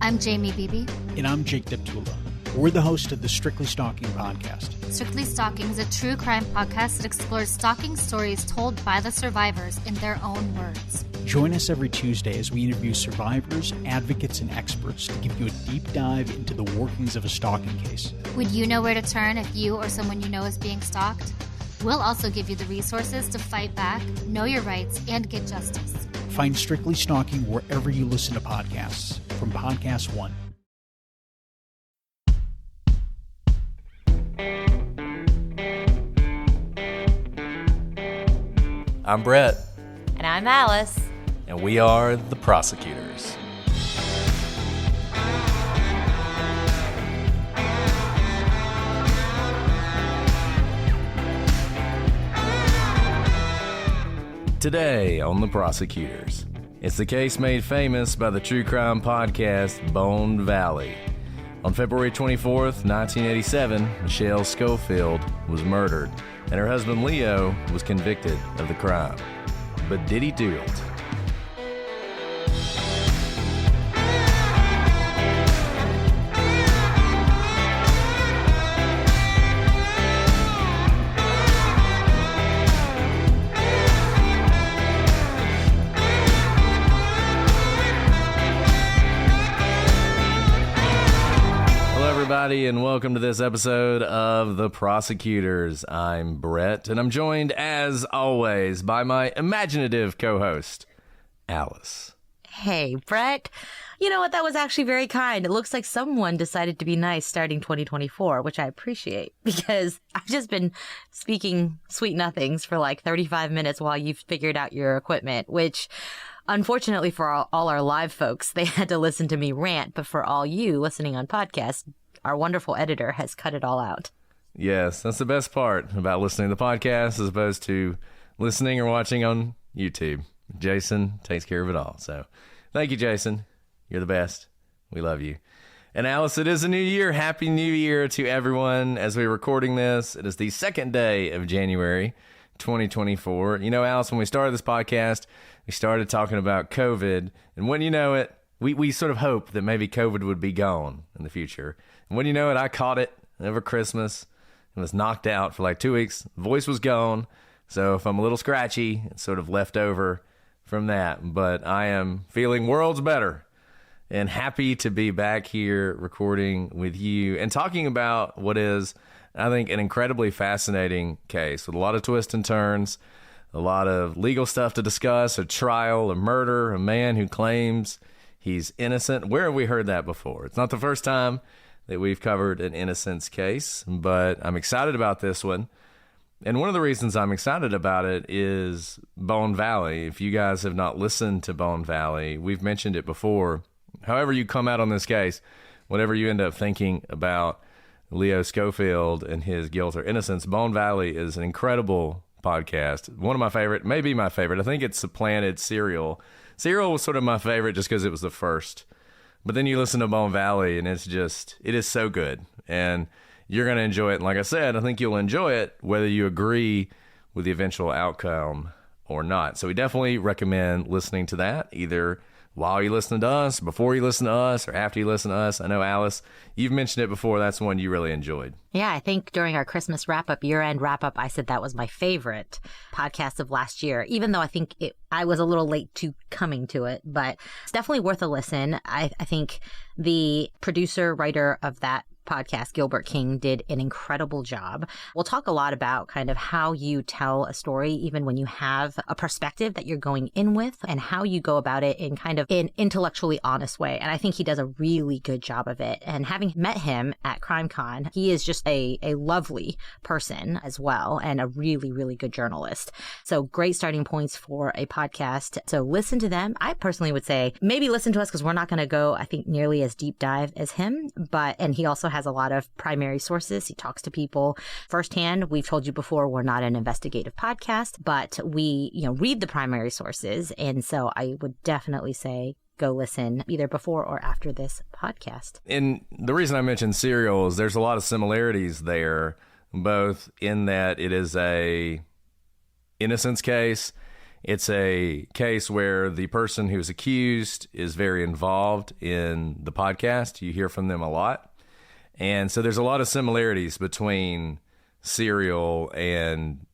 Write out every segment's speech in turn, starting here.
I'm Jamie Beebe. And I'm Jake Deptula. We're the host of the Strictly Stalking podcast. Strictly Stalking is a true crime podcast that explores stalking stories told by the survivors in their own words. Join us every Tuesday as we interview survivors, advocates, and experts to give you a deep dive into the workings of a stalking case. Would you know where to turn if you or someone you know is being stalked? We'll also give you the resources to fight back, know your rights, and get justice. Find Strictly Stalking wherever you listen to podcasts from Podcast One. I'm Brett. And I'm Alice. And we are the prosecutors. Today on The Prosecutors, it's the case made famous by the true crime podcast Bone Valley. On February 24th, 1987, Michelle Schofield was murdered, and her husband Leo was convicted of the crime. But did he do it? Everybody, and welcome to this episode of The Prosecutors. I'm Brett, and I'm joined, as always, by my imaginative co-host, Alice. Hey, Brett. You know what? That was actually very kind. It looks like someone decided to be nice starting 2024, which I appreciate, because I've just been speaking sweet nothings for like 35 minutes while you've figured out your equipment, which... Unfortunately for all our live folks, they had to listen to me rant, but for all you listening on podcasts, our wonderful editor has cut it all out. Yes, that's the best part about listening to the podcast as opposed to listening or watching on YouTube. Jason takes care of it all. So thank you, Jason. You're the best. We love you. And Alice, it is a new year. Happy New Year to everyone. As we're recording this, it is the second day of January 2024. You know, Alice, when we started this podcast, we started talking about COVID, and when you know it, we sort of hoped that maybe COVID would be gone in the future. And when you know it, I caught it over Christmas and was knocked out for like 2 weeks. Voice was gone, so if I'm a little scratchy, it's sort of left over from that. But I am feeling worlds better and happy to be back here recording with you and talking about what is, I think, an incredibly fascinating case with a lot of twists and turns. A lot of legal stuff to discuss, a trial, a murder, a man who claims he's innocent. Where have we heard that before? It's not the first time that we've covered an innocence case, but I'm excited about this one. And one of the reasons I'm excited about it is Bone Valley. If you guys have not listened to Bone Valley, we've mentioned it before. However you come out on this case, whatever you end up thinking about Leo Schofield and his guilt or innocence, Bone Valley is an incredible podcast. One of my favorite, maybe my favorite. I think it's supplanted Serial. Serial was sort of my favorite just because it was the first. But then you listen to Bone Valley and it is so good. And you're going to enjoy it. And like I said, I think you'll enjoy it whether you agree with the eventual outcome or not. So we definitely recommend listening to that either while you listen to us, before you listen to us, or after you listen to us. I know, Alice, you've mentioned it before. That's one you really enjoyed. Yeah, I think during our Christmas wrap-up, year-end wrap-up, I said that was my favorite podcast of last year, even though I think I was a little late to coming to it, but it's definitely worth a listen. I think the producer, writer of that podcast, Gilbert King, did an incredible job. We'll talk a lot about kind of how you tell a story, even when you have a perspective that you're going in with, and how you go about it in kind of an intellectually honest way. And I think he does a really good job of it. And having met him at CrimeCon, he is just a lovely person as well, and a really, really good journalist. So great starting points for a podcast. So listen to them. I personally would say maybe listen to us because we're not going to go, I think, nearly as deep dive as him. And he also has a lot of primary sources. He talks to people firsthand. We've told you before, we're not an investigative podcast, but we, read the primary sources. And so I would definitely say go listen either before or after this podcast. And the reason I mentioned Serial is there's a lot of similarities there, both in that it is a innocence case It's a case where the person who's accused is very involved in the podcast. You hear from them a lot. And so there's a lot of similarities between Serial and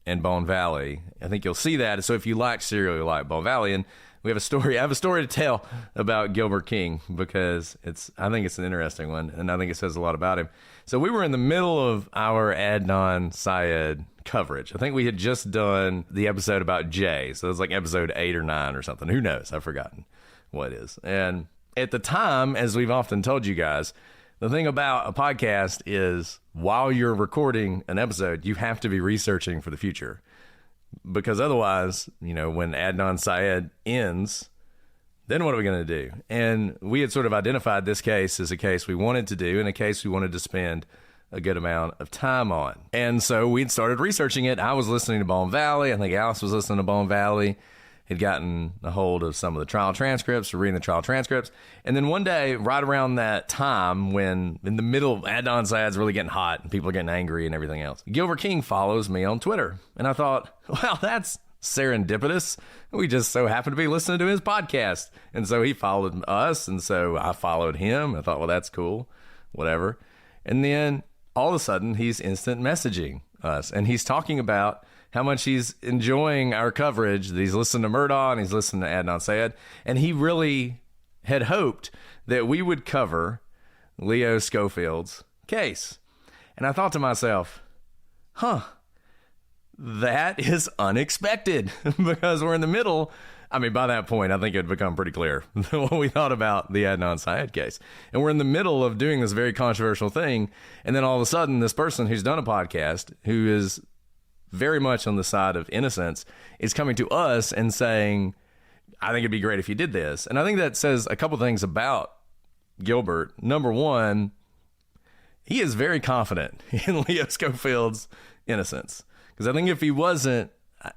Bone Valley. I think you'll see that. So if you like Serial, you like Bone Valley. And we have a story. I have a story to tell about Gilbert King because I think it's an interesting one, and I think it says a lot about him. So we were in the middle of our Adnan Syed coverage. I think we had just done the episode about Jay. So it was like episode 8 or 9 or something. Who knows? I've forgotten what it is. And at the time, as we've often told you guys, the thing about a podcast is while you're recording an episode, you have to be researching for the future. Because otherwise, when Adnan Syed ends, then what are we going to do? And we had sort of identified this case as a case we wanted to do and a case we wanted to spend a good amount of time on. And so we'd started researching it. I was listening to Bone Valley. I think Alice was listening to Bone Valley. Had gotten a hold of some of the trial transcripts, reading the trial transcripts. And then one day, right around that time, when in the middle, Adnan Syed's really getting hot and people are getting angry and everything else, Gilbert King follows me on Twitter. And I thought, well, that's serendipitous. We just so happened to be listening to his podcast. And so he followed us. And so I followed him. I thought, well, that's cool, whatever. And then all of a sudden, he's instant messaging us. And he's talking about how much he's enjoying our coverage, that he's listening to Murdaugh and he's listening to Adnan Syed. And he really had hoped that we would cover Leo Schofield's case. And I thought to myself, that is unexpected because we're in the middle. I mean, by that point, I think it had become pretty clear what we thought about the Adnan Syed case. And we're in the middle of doing this very controversial thing. And then all of a sudden, this person who's done a podcast, who is very much on the side of innocence, is coming to us and saying, I think it'd be great if you did this. And I think that says a couple things about Gilbert. Number one, he is very confident in Leo Schofield's innocence. Because I think if he wasn't,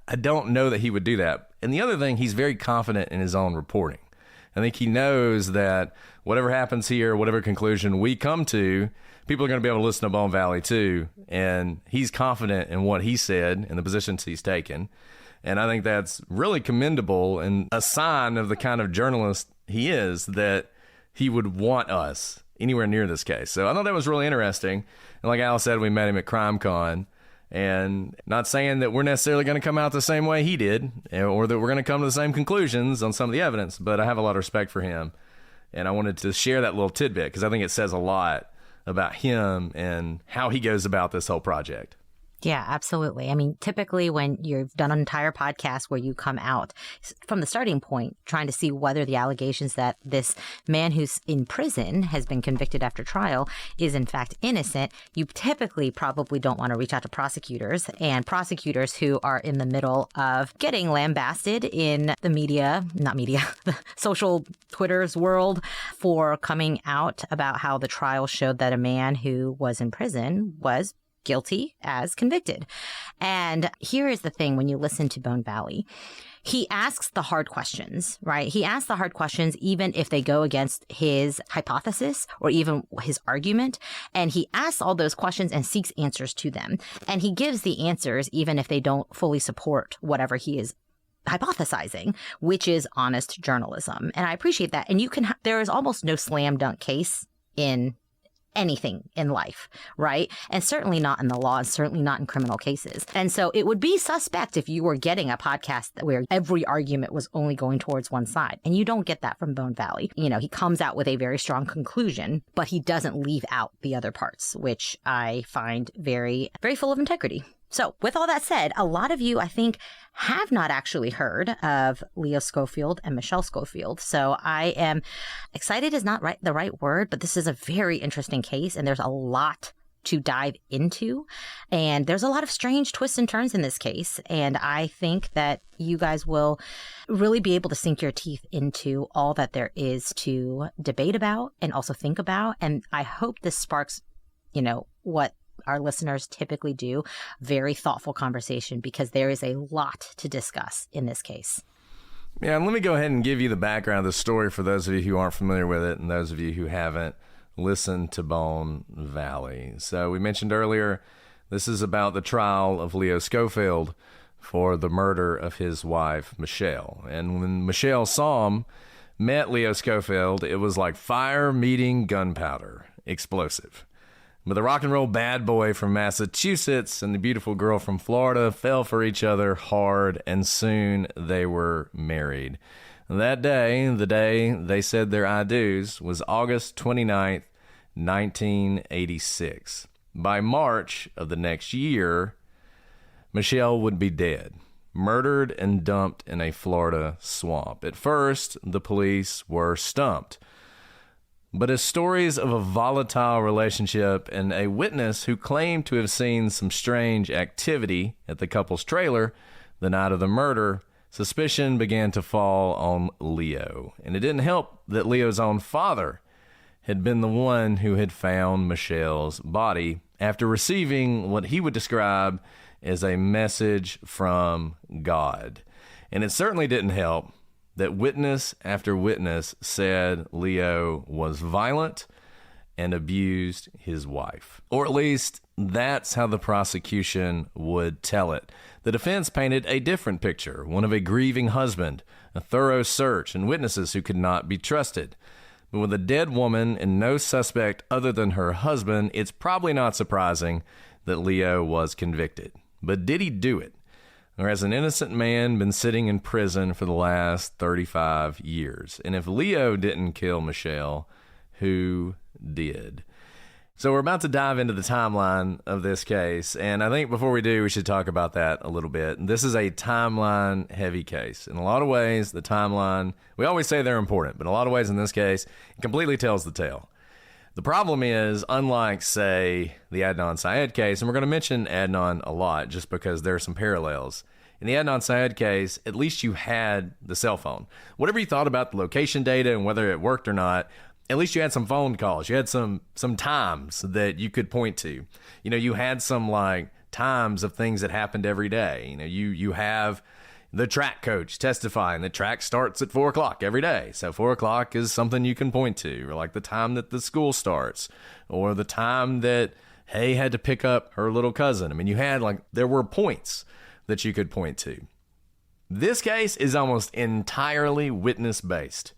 I don't know that he would do that. And the other thing, he's very confident in his own reporting. I think he knows that whatever happens here, whatever conclusion we come to, people are going to be able to listen to Bone Valley too. And he's confident in what he said and the positions he's taken. And I think that's really commendable and a sign of the kind of journalist he is, that he would want us anywhere near this case. So I thought that was really interesting. And like Al said, we met him at CrimeCon. And not saying that we're necessarily going to come out the same way he did, or that we're going to come to the same conclusions on some of the evidence, but I have a lot of respect for him. And I wanted to share that little tidbit because I think it says a lot about him and how he goes about this whole project. Yeah, absolutely. I mean, typically when you've done an entire podcast where you come out from the starting point, trying to see whether the allegations that this man who's in prison has been convicted after trial is in fact innocent, you typically probably don't want to reach out to prosecutors, and prosecutors who are in the middle of getting lambasted in the media, the social Twitter's world for coming out about how the trial showed that a man who was in prison was guilty as convicted. And here is the thing, when you listen to Bone Valley, he asks the hard questions, right? He asks the hard questions even if they go against his hypothesis or even his argument. And he asks all those questions and seeks answers to them. And he gives the answers even if they don't fully support whatever he is hypothesizing, which is honest journalism. And I appreciate that. And there is almost no slam dunk case in anything in life, right? And certainly not in the law, and certainly not in criminal cases. And so it would be suspect if you were getting a podcast where every argument was only going towards one side. And you don't get that from Bone Valley. He comes out with a very strong conclusion, but he doesn't leave out the other parts, which I find very, very full of integrity. So with all that said, a lot of you, I think, have not actually heard of Leo Schofield and Michelle Schofield. So I am excited is not the right word, but this is a very interesting case, and there's a lot to dive into. And there's a lot of strange twists and turns in this case. And I think that you guys will really be able to sink your teeth into all that there is to debate about and also think about. And I hope this sparks, what our listeners typically do, very thoughtful conversation, because there is a lot to discuss in this case. Yeah, and let me go ahead and give you the background of the story for those of you who aren't familiar with it and those of you who haven't listened to Bone Valley. So we mentioned earlier, this is about the trial of Leo Schofield for the murder of his wife, Michelle. And when Michelle met Leo Schofield, it was like fire meeting gunpowder, explosive. But the rock and roll bad boy from Massachusetts and the beautiful girl from Florida fell for each other hard, and soon they were married. That day, the day they said their I do's, was August 29th, 1986. By March of the next year, Michelle would be dead, murdered and dumped in a Florida swamp. At first, the police were stumped. But as stories of a volatile relationship and a witness who claimed to have seen some strange activity at the couple's trailer the night of the murder, suspicion began to fall on Leo. And it didn't help that Leo's own father had been the one who had found Michelle's body after receiving what he would describe as a message from God. And it certainly didn't help that witness after witness said Leo was violent and abused his wife. Or at least that's how the prosecution would tell it. The defense painted a different picture, one of a grieving husband, a thorough search, and witnesses who could not be trusted. But with a dead woman and no suspect other than her husband, it's probably not surprising that Leo was convicted. But did he do it? Or has an innocent man been sitting in prison for the last 35 years? And if Leo didn't kill Michelle, who did? So we're about to dive into the timeline of this case. And I think before we do, we should talk about that a little bit. This is a timeline-heavy case. In a lot of ways, the timeline, we always say they're important, but in a lot of ways in this case, it completely tells the tale. The problem is, unlike, say, the Adnan Syed case, and we're going to mention Adnan a lot just because there are some parallels. In the Adnan Syed case, at least you had the cell phone. Whatever you thought about the location data and whether it worked or not, at least you had some phone calls. You had some times that you could point to. You know, you had some, like, times of things that happened every day. You know, you have the track coach testifying. The track starts at 4 o'clock every day. So 4 o'clock is something you can point to, or like the time that the school starts, or the time that Hay had to pick up her little cousin. I mean, there were points that you could point to. This case is almost entirely witness-based.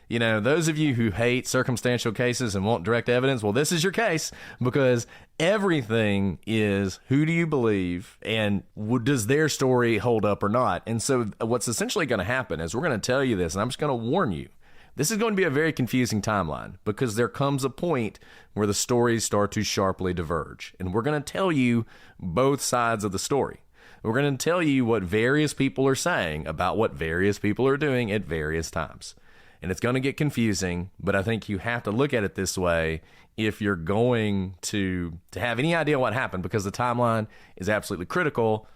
You know, those of you who hate circumstantial cases and want direct evidence, well, this is your case, because everything is who do you believe and does their story hold up or not? And so what's essentially going to happen is we're going to tell you this, and I'm just going to warn you. This is going to be a very confusing timeline because there comes a point where the stories start to sharply diverge. And we're going to tell you both sides of the story. We're going to tell you what various people are saying about what various people are doing at various times. And it's going to get confusing, but I think you have to look at it this way if you're going to have any idea what happened, because the timeline is absolutely critical.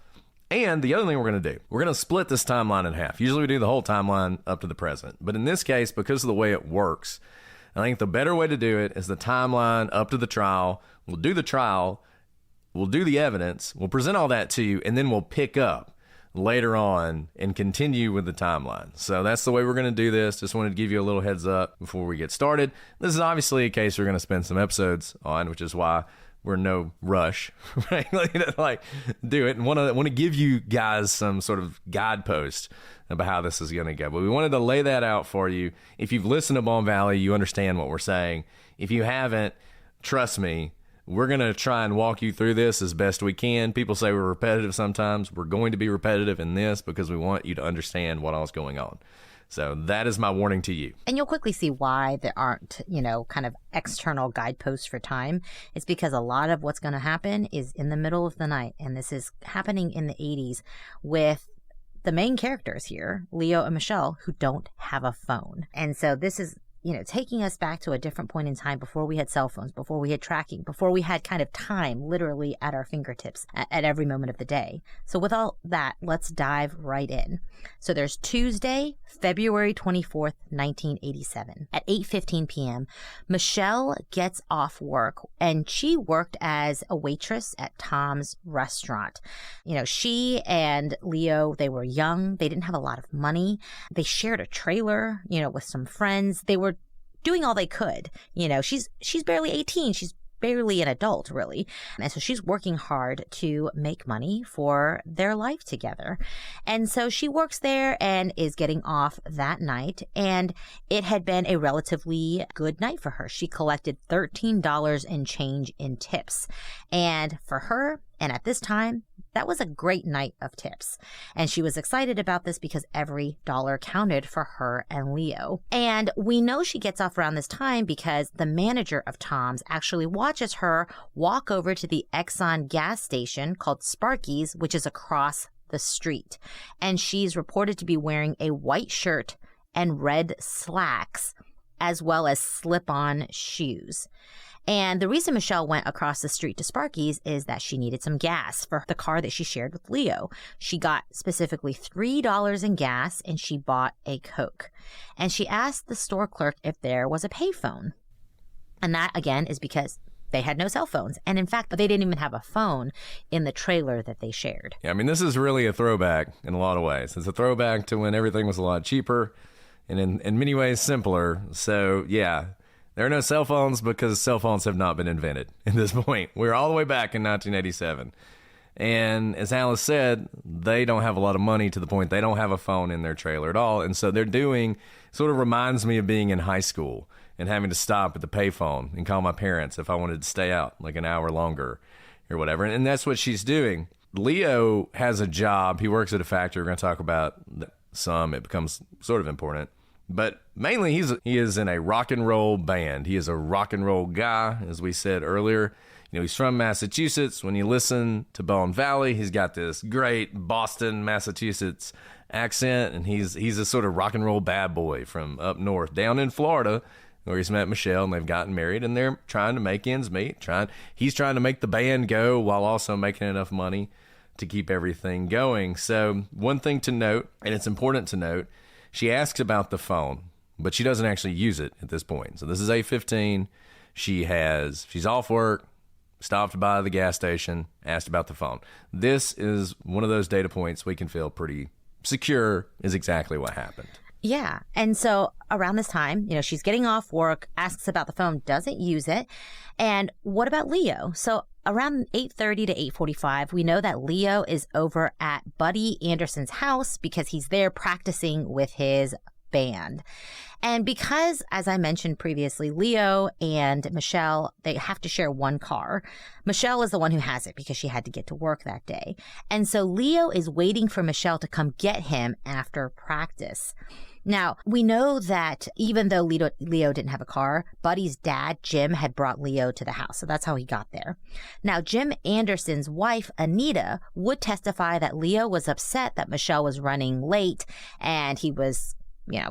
And the other thing we're going to do, we're going to split this timeline in half. Usually we do the whole timeline up to the present. But in this case, because of the way it works, I think the better way to do it is the timeline up to the trial. We'll do the trial, we'll do the evidence, we'll present all that to you, and then we'll pick up later on and continue with the timeline. So that's the way we're going to do this. Just wanted to give you a little heads up before we get started. This is obviously a case we're going to spend some episodes on, which is why we're in no rush, right? Like do it, and want to give you guys some sort of guidepost about how this is going to go. But we wanted to lay that out for you. If you've listened to Bone Valley, you understand what we're saying. If you haven't, trust me, we're going to try and walk you through this as best we can. People say we're repetitive sometimes. We're going to be repetitive in this because we want you to understand what all's going on. So that is my warning to you. And you'll quickly see why there aren't, kind of external guideposts for time. It's because a lot of what's going to happen is in the middle of the night. And this is happening in the 80s with the main characters here, Leo and Michelle, who don't have a phone. And so this is taking us back to a different point in time before we had cell phones, before we had tracking, before we had kind of time literally at our fingertips at every moment of the day. So with all that, let's dive right in. So there's Tuesday, February 24th, 1987 at 8:15 p.m. Michelle gets off work, and she worked as a waitress at Tom's restaurant. She and Leo, they were young. They didn't have a lot of money. They shared a trailer, with some friends. They were doing all they could. She's barely 18. She's barely an adult, really. And so she's working hard to make money for their life together. And so she works there and is getting off that night. And it had been a relatively good night for her. She collected $13 and change in tips. And for her, and at this time, that was a great night of tips. And she was excited about this because every dollar counted for her and Leo. And we know she gets off around this time because the manager of Tom's actually watches her walk over to the Exxon gas station called Sparky's, which is across the street. And she's reported to be wearing a white shirt and red slacks, as well as slip-on shoes. And the reason Michelle went across the street to Sparky's is that she needed some gas for the car that she shared with Leo. She got specifically $3 in gas and she bought a Coke. And she asked the store clerk if there was a payphone. And that, again, is because they had no cell phones. And in fact, they didn't even have a phone in the trailer that they shared. Yeah, I mean, this is really a throwback in a lot of ways. It's a throwback to when everything was a lot cheaper and in many ways simpler. So, yeah. There are no cell phones because cell phones have not been invented at this point. We're all the way back in 1987. And as Alice said, they don't have a lot of money to the point they don't have a phone in their trailer at all. And so they're doing, sort of reminds me of being in high school and having to stop at the payphone and call my parents if I wanted to stay out like an hour longer or whatever. And that's what she's doing. Leo has a job. He works at a factory. We're going to talk about some. It becomes sort of important. But mainly he is in a rock and roll band. He is a rock and roll guy, as we said earlier. You know, he's from Massachusetts. When you listen to Bone Valley, he's got this great Boston, Massachusetts accent, and he's a sort of rock and roll bad boy from up north, down in Florida, where he's met Michelle, and they've gotten married, and they're trying to make ends meet. He's trying to make the band go while also making enough money to keep everything going. So one thing to note, and it's important to note, she asks about the phone, but she doesn't actually use it at this point. So this is 8:15. She's off work, stopped by the gas station, asked about the phone. This is one of those data points we can feel pretty secure is exactly what happened. Yeah. And so around this time, she's getting off work, asks about the phone, doesn't use it. And what about Leo? So around 8:30 to 8:45, we know that Leo is over at Buddy Anderson's house because he's there practicing with his band. And because, as I mentioned previously, Leo and Michelle, they have to share one car. Michelle is the one who has it because she had to get to work that day. And so Leo is waiting for Michelle to come get him after practice. Now, we know that even though Leo didn't have a car, Buddy's dad, Jim, had brought Leo to the house. So that's how he got there. Now, Jim Anderson's wife, Anita, would testify that Leo was upset that Michelle was running late and he was,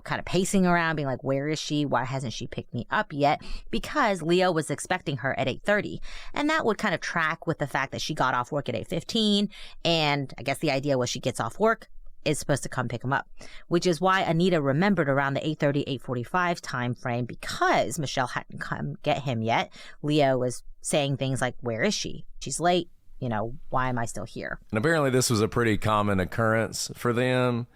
kind of pacing around being like, where is she? Why hasn't she picked me up yet? Because Leo was expecting her at 8:30. And that would kind of track with the fact that she got off work at 8:15. And I guess the idea was she gets off work, is supposed to come pick him up, which is why Anita remembered around the 8:30, 8:45 time frame because Michelle hadn't come get him yet. Leo was saying things like, where is she? She's late. Why am I still here? And apparently this was a pretty common occurrence for them,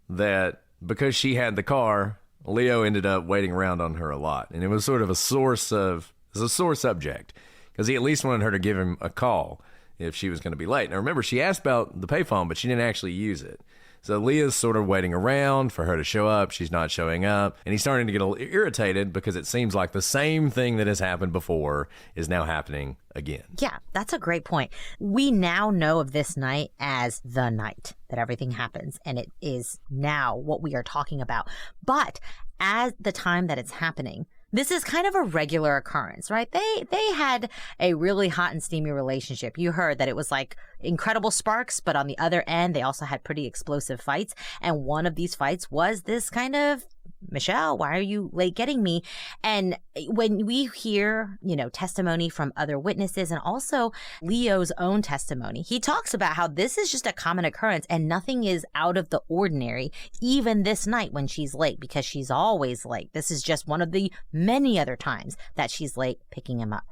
that because she had the car, Leo ended up waiting around on her a lot. And it was sort of a sore subject because he at least wanted her to give him a call if she was going to be late. Now remember, she asked about the payphone, but she didn't actually use it. So Leah's sort of waiting around for her to show up. She's not showing up. And he's starting to get a little irritated because it seems like the same thing that has happened before is now happening again. Yeah, that's a great point. We now know of this night as the night that everything happens. And it is now what we are talking about. But at the time that it's happening, this is kind of a regular occurrence, right? They had a really hot and steamy relationship. You heard that it was like incredible sparks, but on the other end, they also had pretty explosive fights. And one of these fights was this kind of, Michelle, why are you late getting me? And when we hear, testimony from other witnesses and also Leo's own testimony, he talks about how this is just a common occurrence and nothing is out of the ordinary, even this night when she's late, because she's always late. This is just one of the many other times that she's late picking him up.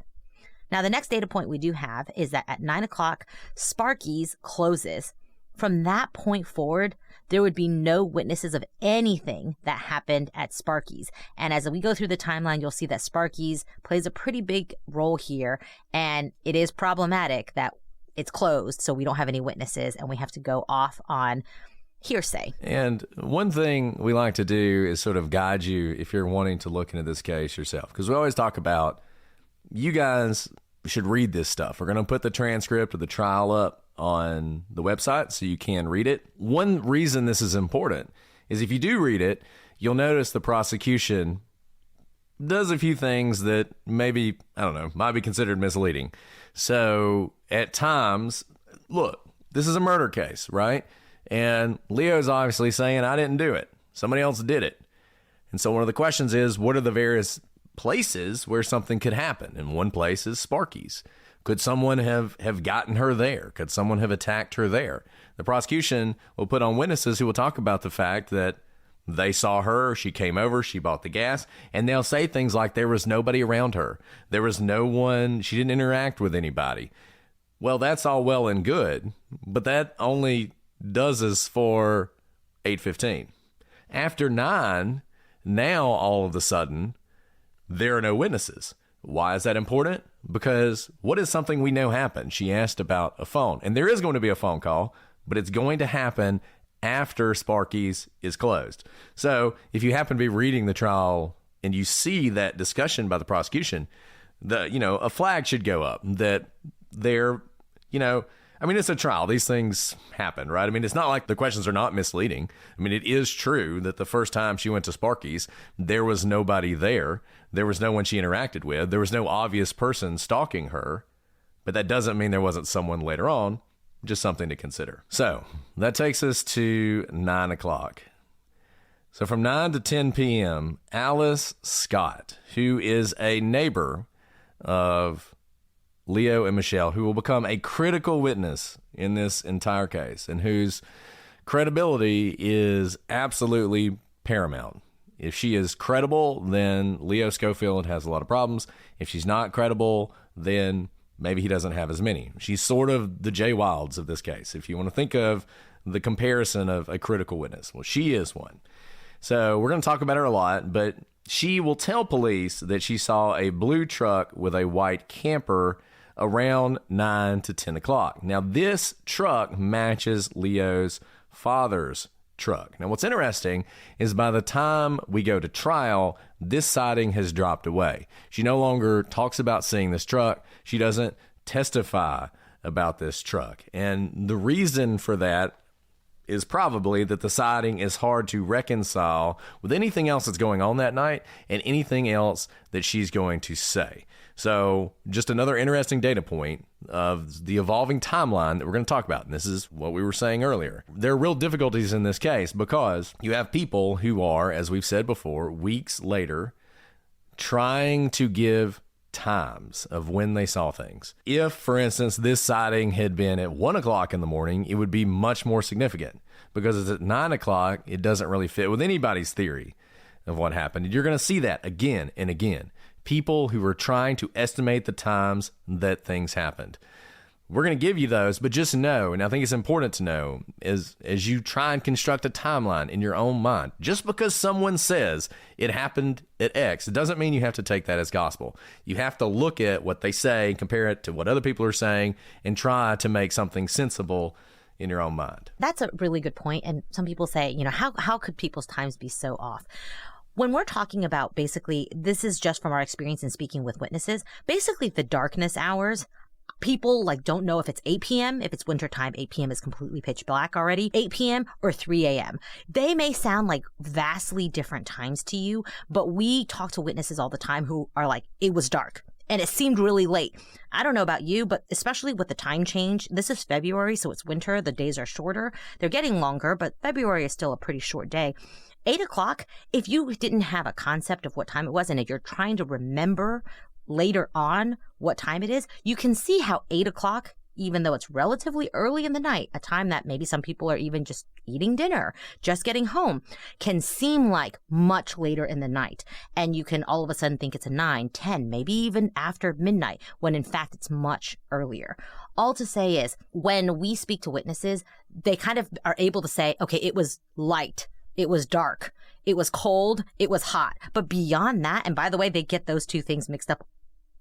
Now, the next data point we do have is that at 9 o'clock, Sparky's closes. From that point forward, there would be no witnesses of anything that happened at Sparky's. And as we go through the timeline, you'll see that Sparky's plays a pretty big role here. And it is problematic that it's closed, so we don't have any witnesses and we have to go off on hearsay. And one thing we like to do is sort of guide you if you're wanting to look into this case yourself, because we always talk about you guys should read this stuff. We're going to put the transcript of the trial up on the website so you can read it. One reason this is important is if you do read it, you'll notice the prosecution does a few things that maybe, I don't know, might be considered misleading. So at times, look, this is a murder case, right? And Leo's obviously saying, I didn't do it. Somebody else did it. And so one of the questions is, what are the various places where something could happen? And one place is Sparky's. Could someone have gotten her there? Could someone have attacked her there? The prosecution will put on witnesses who will talk about the fact that they saw her, she came over, she bought the gas, and they'll say things like there was nobody around her. There was no one, she didn't interact with anybody. Well, that's all well and good, but that only does us for 8:15. After 9, now all of a sudden, there are no witnesses. Why is that important? Because what is something we know happened? She asked about a phone, and there is going to be a phone call, but it's going to happen after Sparky's is closed. So if you happen to be reading the trial and you see that discussion by the prosecution, a flag should go up that they're, it's a trial. These things happen, right? I mean, it's not like the questions are not misleading. I mean, it is true that the first time she went to Sparky's, there was nobody there. There was no one she interacted with. There was no obvious person stalking her. But that doesn't mean there wasn't someone later on. Just something to consider. So that takes us to 9 o'clock. So from 9 to 10 p.m., Alice Scott, who is a neighbor of Leo and Michelle, who will become a critical witness in this entire case and whose credibility is absolutely paramount. If she is credible, then Leo Schofield has a lot of problems. If she's not credible, then maybe he doesn't have as many. She's sort of the Jay Wilds of this case. If you want to think of the comparison of a critical witness, well, she is one. So we're going to talk about her a lot, but she will tell police that she saw a blue truck with a white camper around 9 to 10 o'clock. Now, this truck matches Leo's father's truck. Now, what's interesting is by the time we go to trial, this sighting has dropped away. She no longer talks about seeing this truck. She doesn't testify about this truck. And the reason for that is probably that the sighting is hard to reconcile with anything else that's going on that night and anything else that she's going to say. So just another interesting data point of the evolving timeline that we're going to talk about. And this is what we were saying earlier. There are real difficulties in this case because you have people who are, as we've said before, weeks later trying to give times of when they saw things. If, for instance, this sighting had been at 1 o'clock in the morning, it would be much more significant because it's at 9 o'clock. It doesn't really fit with anybody's theory of what happened. And you're going to see that again and again. People who are trying to estimate the times that things happened. We're going to give you those, but just know, and I think it's important to know, as you try and construct a timeline in your own mind, just because someone says it happened at X, it doesn't mean you have to take that as gospel. You have to look at what they say, compare it to what other people are saying, and try to make something sensible in your own mind. That's a really good point. And some people say, how could people's times be so off? When we're talking about basically, this is just from our experience in speaking with witnesses, basically the darkness hours, people don't know if it's 8 p.m. If it's wintertime, 8 p.m. is completely pitch black already, 8 p.m. or 3 a.m. They may sound like vastly different times to you, but we talk to witnesses all the time who are like, it was dark and it seemed really late. I don't know about you, but especially with the time change, this is February, so it's winter. The days are shorter. They're getting longer, but February is still a pretty short day. 8 o'clock, if you didn't have a concept of what time it was, and if you're trying to remember later on what time it is, you can see how 8 o'clock, even though it's relatively early in the night, a time that maybe some people are even just eating dinner, just getting home, can seem like much later in the night. And you can all of a sudden think it's a 9, 10, maybe even after midnight, when in fact it's much earlier. All to say is, when we speak to witnesses, they kind of are able to say, okay, it was light, it was dark, it was cold, it was hot. But beyond that, and by the way, they get those two things mixed up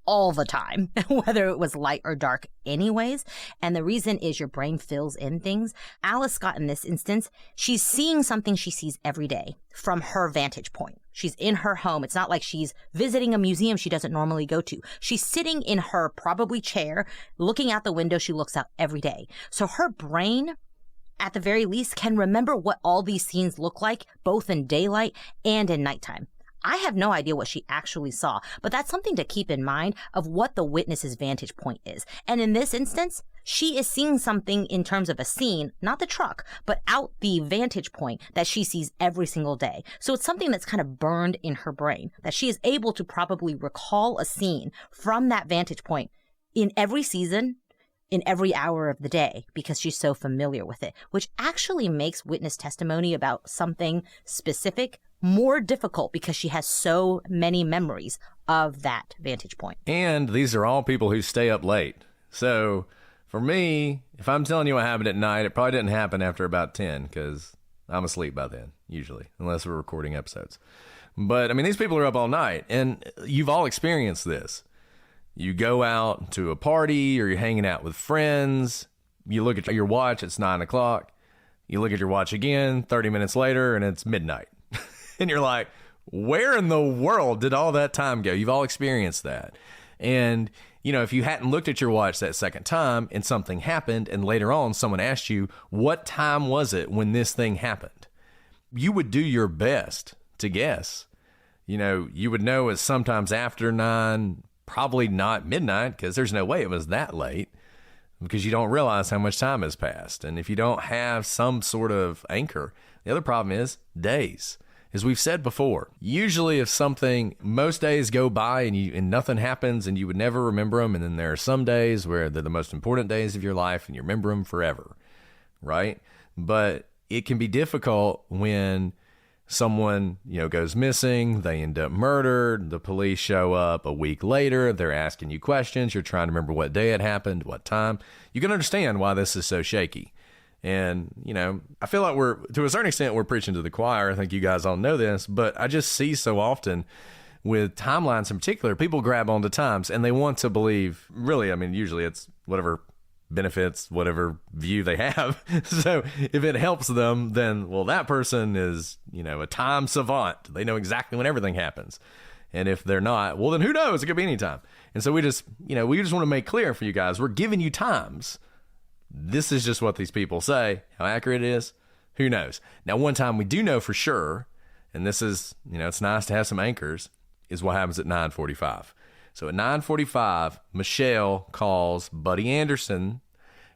all the time, whether it was light or dark anyways. And the reason is your brain fills in things. Alice Scott, in this instance, she's seeing something she sees every day from her vantage point. She's in her home. It's not like she's visiting a museum she doesn't normally go to. She's sitting in her probably chair, looking out the window she looks out every day. So her brain, at the very least, can remember what all these scenes look like, both in daylight and in nighttime. I have no idea what she actually saw, but that's something to keep in mind of what the witness's vantage point is. And in this instance, she is seeing something in terms of a scene, not the truck, but out the vantage point that she sees every single day. So it's something that's kind of burned in her brain, that she is able to probably recall a scene from that vantage point in every season, in every hour of the day, because she's so familiar with it, which actually makes witness testimony about something specific more difficult because she has so many memories of that vantage point. And these are all people who stay up late. So for me, if I'm telling you what happened at night, it probably didn't happen after about 10 because I'm asleep by then, usually, unless we're recording episodes. But I mean, these people are up all night, and you've all experienced this. You go out to a party or you're hanging out with friends. You look at your watch, it's 9 o'clock. You look at your watch again 30 minutes later, and it's midnight. And you're like, where in the world did all that time go? You've all experienced that. And, you know, if you hadn't looked at your watch that second time and something happened and later on someone asked you, what time was it when this thing happened? You would do your best to guess. You know, you would know it's sometimes after 9, probably not midnight, because there's no way it was that late, because you don't realize how much time has passed. And if you don't have some sort of anchor, the other problem is days. As we've said before, usually if something, most days go by and nothing happens and you would never remember them. And then there are some days where they're the most important days of your life and you remember them forever, right? But it can be difficult when someone, you know, goes missing, they end up murdered, the police show up a week later, they're asking you questions, you're trying to remember what day it happened, what time. You can understand why this is so shaky. And, you know, I feel like to a certain extent, we're preaching to the choir. I think you guys all know this, but I just see so often with timelines in particular, people grab onto times and they want to believe, really, I mean, usually it's whatever benefits, whatever view they have. So if it helps them, then, well, that person is, you know, a time savant. They know exactly when everything happens. And if they're not, well, then who knows? It could be any time. And so we just want to make clear for you guys, we're giving you times. This is just what these people say. How accurate it is, who knows? Now, one time we do know for sure, and this is, you know, it's nice to have some anchors, is what happens at 9:45. So at 9:45, Michelle calls Buddy Anderson,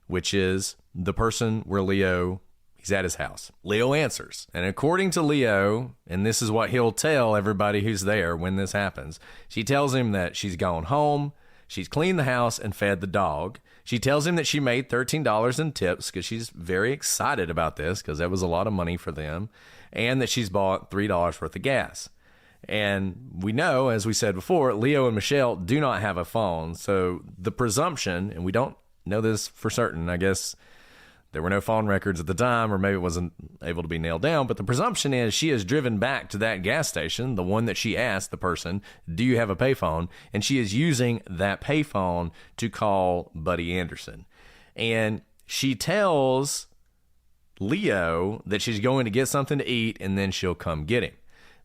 which is the person where Leo, he's at his house. Leo answers. And according to Leo, and this is what he'll tell everybody who's there when this happens, she tells him that she's gone home, she's cleaned the house and fed the dog. She tells him that she made $13 in tips because she's very excited about this because that was a lot of money for them, and that she's bought $3 worth of gas. And we know, as we said before, Leo and Michelle do not have a phone. So the presumption, and we don't know this for certain, I guess there were no phone records at the time, or maybe it wasn't able to be nailed down, but the presumption is she has driven back to that gas station, the one that she asked the person, do you have a payphone? And she is using that payphone to call Buddy Anderson. And she tells Leo that she's going to get something to eat and then she'll come get him.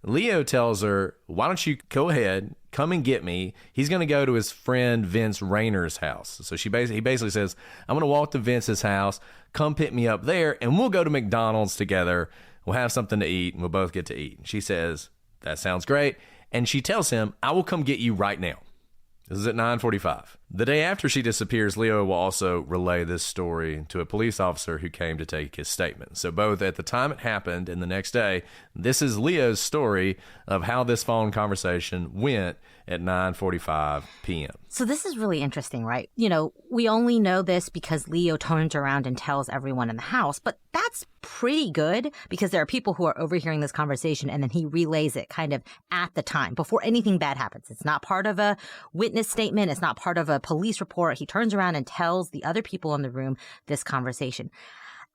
Leo tells her, why don't you go ahead, come and get me. He's going to go to his friend Vince Rayner's house. So he basically says, I'm going to walk to Vince's house, come pick me up there, and we'll go to McDonald's together. We'll have something to eat, and we'll both get to eat. She says, that sounds great. And she tells him, I will come get you right now. This is at 9:45. The day after she disappears, Leo will also relay this story to a police officer who came to take his statement. So both at the time it happened and the next day, this is Leo's story of how this phone conversation went at 9:45 p.m. So this is really interesting, right? You know, we only know this because Leo turns around and tells everyone in the house, but that's pretty good because there are people who are overhearing this conversation and then he relays it kind of at the time before anything bad happens. It's not part of a witness statement. It's not part of a police report. He turns around and tells the other people in the room this conversation.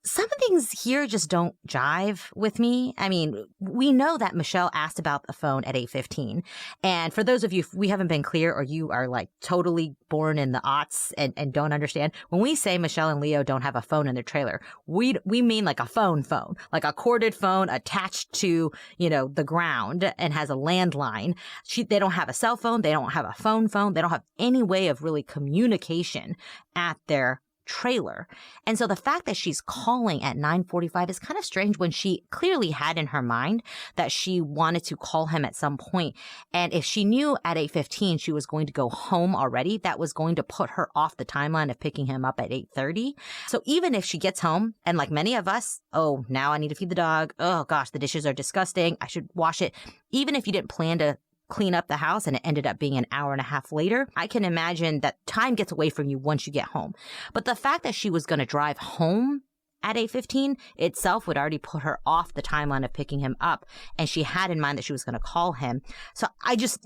Some things here just don't jive with me. I mean, we know that Michelle asked about the phone at 8:15. And for those of you, if we haven't been clear or you are like totally born in the aughts and don't understand, when we say Michelle and Leo don't have a phone in their trailer, we mean like a phone, like a corded phone attached to, you know, the ground and has a landline. They don't have a cell phone. They don't have a phone. They don't have any way of really communication at their trailer. And so the fact that she's calling at 9:45 is kind of strange when she clearly had in her mind that she wanted to call him at some point. And if she knew at 8:15 she was going to go home already, that was going to put her off the timeline of picking him up at 8:30. So even if she gets home and like many of us, oh, now I need to feed the dog. Oh gosh, the dishes are disgusting. I should wash it. Even if you didn't plan to clean up the house and it ended up being an hour and a half later, I can imagine that time gets away from you once you get home. But the fact that she was going to drive home at 8:15 itself would already put her off the timeline of picking him up. And she had in mind that she was going to call him. So I just,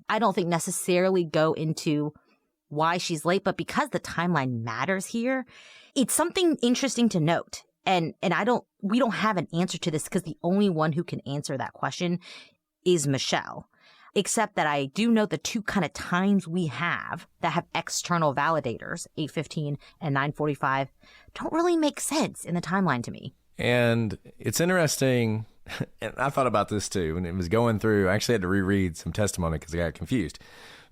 I don't think necessarily go into why she's late, but because the timeline matters here, it's something interesting to note. And we don't have an answer to this because the only one who can answer that question is Michelle. Except that I do know the two kind of times we have that have external validators, 8:15 and 9:45, don't really make sense in the timeline to me. And it's interesting, and I thought about this too, when it was going through. I actually had to reread some testimony because I got confused.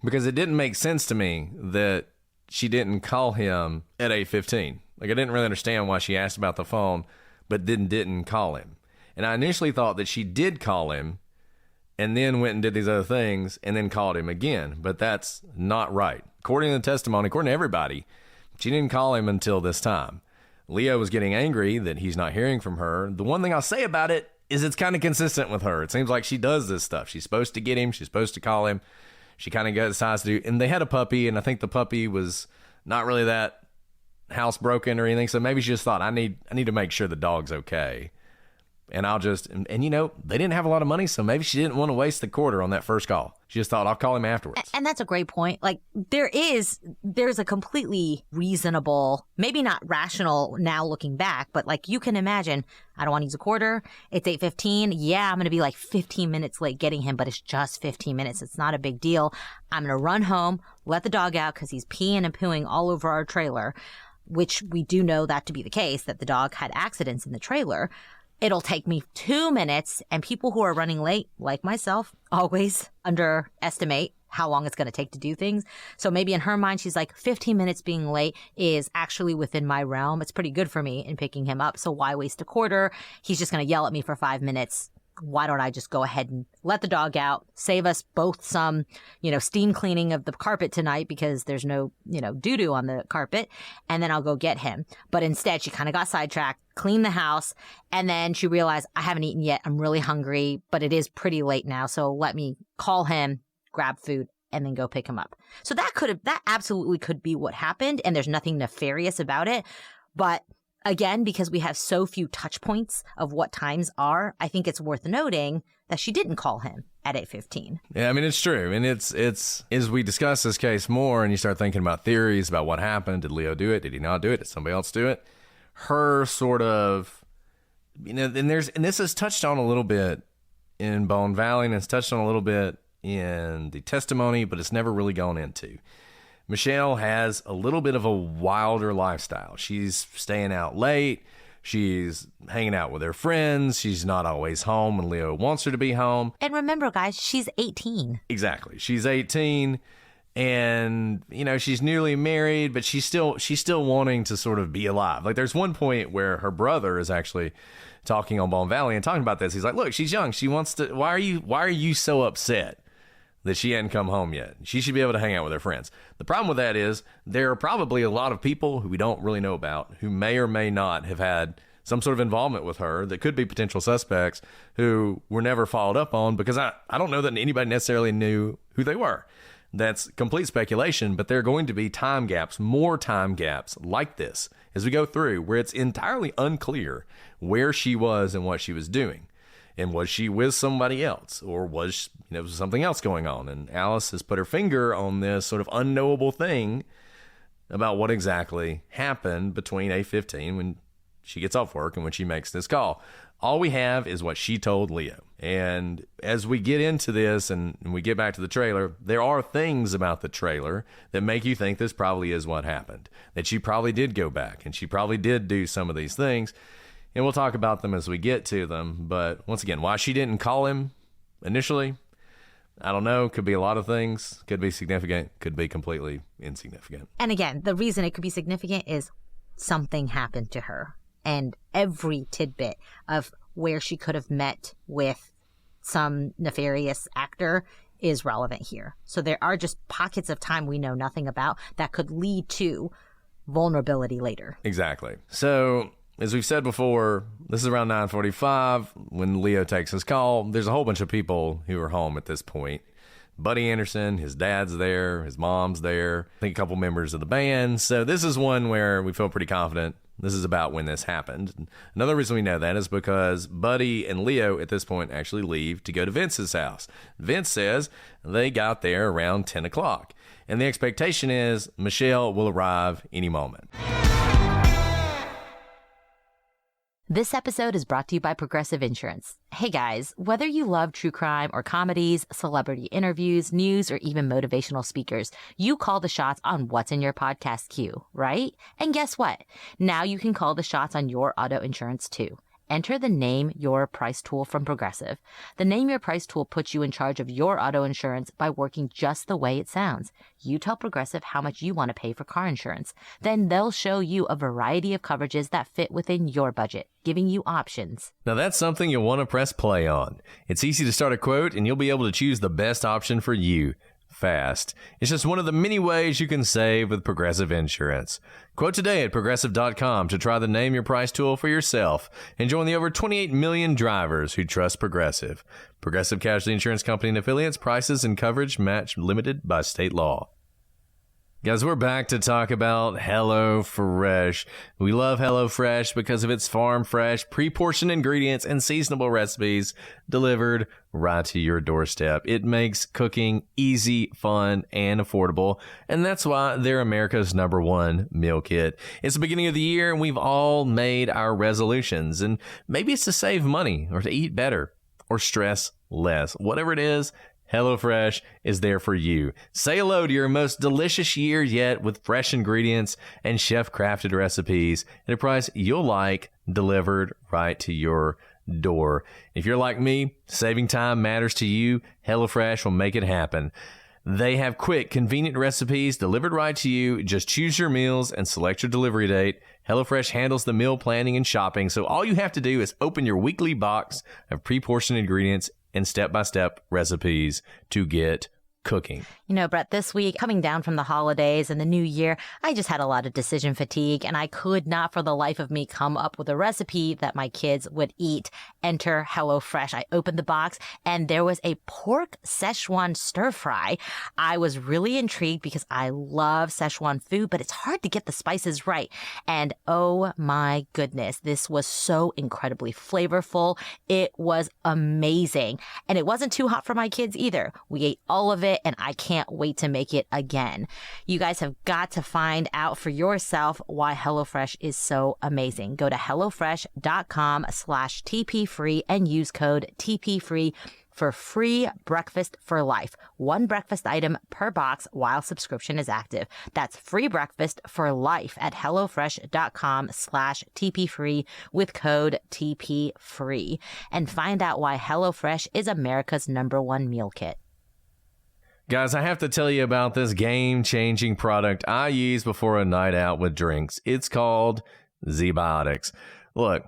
Because it didn't make sense to me that she didn't call him at 8:15. Like, I didn't really understand why she asked about the phone, but didn't call him. And I initially thought that she did call him, and then went and did these other things, and then called him again. But that's not right. According to the testimony, according to everybody, she didn't call him until this time. Leo was getting angry that he's not hearing from her. The one thing I'll say about it is it's kind of consistent with her. It seems like she does this stuff. She's supposed to get him. She's supposed to call him. She kind of decides to do. And they had a puppy, and I think the puppy was not really that housebroken or anything. So maybe she just thought, I need to make sure the dog's okay. And I'll just, and they didn't have a lot of money, so maybe she didn't want to waste the quarter on that first call. She just thought, I'll call him afterwards. And that's a great point. Like, there's a completely reasonable, maybe not rational now looking back, but like you can imagine, I don't want to use a quarter. It's 8:15. Yeah, I'm going to be like 15 minutes late getting him, but it's just 15 minutes. It's not a big deal. I'm going to run home, let the dog out because he's peeing and pooing all over our trailer, which we do know that to be the case, that the dog had accidents in the trailer. It'll take me 2 minutes, and people who are running late, like myself, always underestimate how long it's going to take to do things. So maybe in her mind, she's like, 15 minutes being late is actually within my realm. It's pretty good for me in picking him up. So why waste a quarter? He's just going to yell at me for 5 minutes. Why don't I just go ahead and let the dog out, save us both some, steam cleaning of the carpet tonight because there's no, doo-doo on the carpet, and then I'll go get him. But instead, she kind of got sidetracked, cleaned the house, and then she realized, I haven't eaten yet. I'm really hungry, but it is pretty late now. So let me call him, grab food, and then go pick him up. So that absolutely could be what happened, and there's nothing nefarious about it. But again, because we have so few touch points of what times are, I think it's worth noting that she didn't call him at 8:15. Yeah, I mean, it's true. And it's as we discuss this case more and you start thinking about theories about what happened, did Leo do it? Did he not do it? Did somebody else do it? Her sort of, and this is touched on a little bit in Bone Valley, and it's touched on a little bit in the testimony, but it's never really gone into. Michelle has a little bit of a wilder lifestyle. She's staying out late. She's hanging out with her friends. She's not always home when Leo wants her to be home. And remember, guys, she's 18. Exactly. She's 18, and she's newly married, but she's still wanting to sort of be alive. Like, there's one point where her brother is actually talking on Bone Valley and talking about this. He's like, "Look, she's young. She wants to. Why are you so upset that she hadn't come home yet. She should be able to hang out with her friends. The problem with that is there are probably a lot of people who we don't really know about who may or may not have had some sort of involvement with her that could be potential suspects who were never followed up on, because I don't know that anybody necessarily knew who they were. That's complete speculation, but there are going to be time gaps, more time gaps like this as we go through, where it's entirely unclear where she was and what she was doing. And was she with somebody else, or was something else going on? And Alice has put her finger on this sort of unknowable thing about what exactly happened between 8:15 when she gets off work and when she makes this call. All we have is what she told Leo. And as we get into this and we get back to the trailer, there are things about the trailer that make you think this probably is what happened, that she probably did go back and she probably did do some of these things. And we'll talk about them as we get to them. But once again, why she didn't call him initially, I don't know. Could be a lot of things. Could be significant. Could be completely insignificant. And again, the reason it could be significant is something happened to her. And every tidbit of where she could have met with some nefarious actor is relevant here. So there are just pockets of time we know nothing about that could lead to vulnerability later. Exactly. So as we've said before, this is around 9:45 when Leo takes his call. There's a whole bunch of people who are home at this point. Buddy Anderson, his dad's there, his mom's there, I think a couple members of the band. So this is one where we feel pretty confident this is about when this happened. Another reason we know that is because Buddy and Leo at this point actually leave to go to Vince's house. Vince says they got there around 10 o'clock. And the expectation is Michelle will arrive any moment. This episode is brought to you by Progressive Insurance. Hey guys, whether you love true crime or comedies, celebrity interviews, news, or even motivational speakers, you call the shots on what's in your podcast queue, right? And guess what? Now you can call the shots on your auto insurance too. Enter the Name Your Price tool from Progressive. The Name Your Price tool puts you in charge of your auto insurance by working just the way it sounds. You tell Progressive how much you want to pay for car insurance. Then they'll show you a variety of coverages that fit within your budget, giving you options. Now that's something you'll want to press play on. It's easy to start a quote and you'll be able to choose the best option for you fast. It's just one of the many ways you can save with Progressive Insurance. Quote today at Progressive.com to try the Name Your Price tool for yourself and join the over 28 million drivers who trust Progressive. Progressive Casualty Insurance Company and affiliates. Prices and coverage match limited by state law. Guys, we're back to talk about HelloFresh. We love HelloFresh because of its farm fresh, pre-portioned ingredients and seasonable recipes delivered right to your doorstep. It makes cooking easy, fun, and affordable, and that's why they're America's #1 meal kit. It's the beginning of the year, and we've all made our resolutions, and maybe it's to save money or to eat better or stress less. Whatever it is, HelloFresh is there for you. Say hello to your most delicious year yet with fresh ingredients and chef-crafted recipes at a price you'll like, delivered right to your door. If you're like me, saving time matters to you, HelloFresh will make it happen. They have quick, convenient recipes delivered right to you. Just choose your meals and select your delivery date. HelloFresh handles the meal planning and shopping, so all you have to do is open your weekly box of pre-portioned ingredients and step-by-step recipes to get cooking. You know, Brett, this week, coming down from the holidays and the new year, I just had a lot of decision fatigue, and I could not for the life of me come up with a recipe that my kids would eat. Enter HelloFresh. I opened the box, and there was a pork Szechuan stir fry. I was really intrigued because I love Szechuan food, but it's hard to get the spices right. And oh my goodness, this was so incredibly flavorful. It was amazing. And it wasn't too hot for my kids either. We ate all of it, and I can't wait to make it again. You guys have got to find out for yourself why HelloFresh is so amazing. Go to HelloFresh.com/TPFree and use code TPFree for free breakfast for life. One breakfast item per box while subscription is active. That's free breakfast for life at HelloFresh.com/TPFree with code TPFree. And find out why HelloFresh is America's #1 meal kit. Guys, I have to tell you about this game-changing product I use before a night out with drinks. It's called ZBiotics. Look,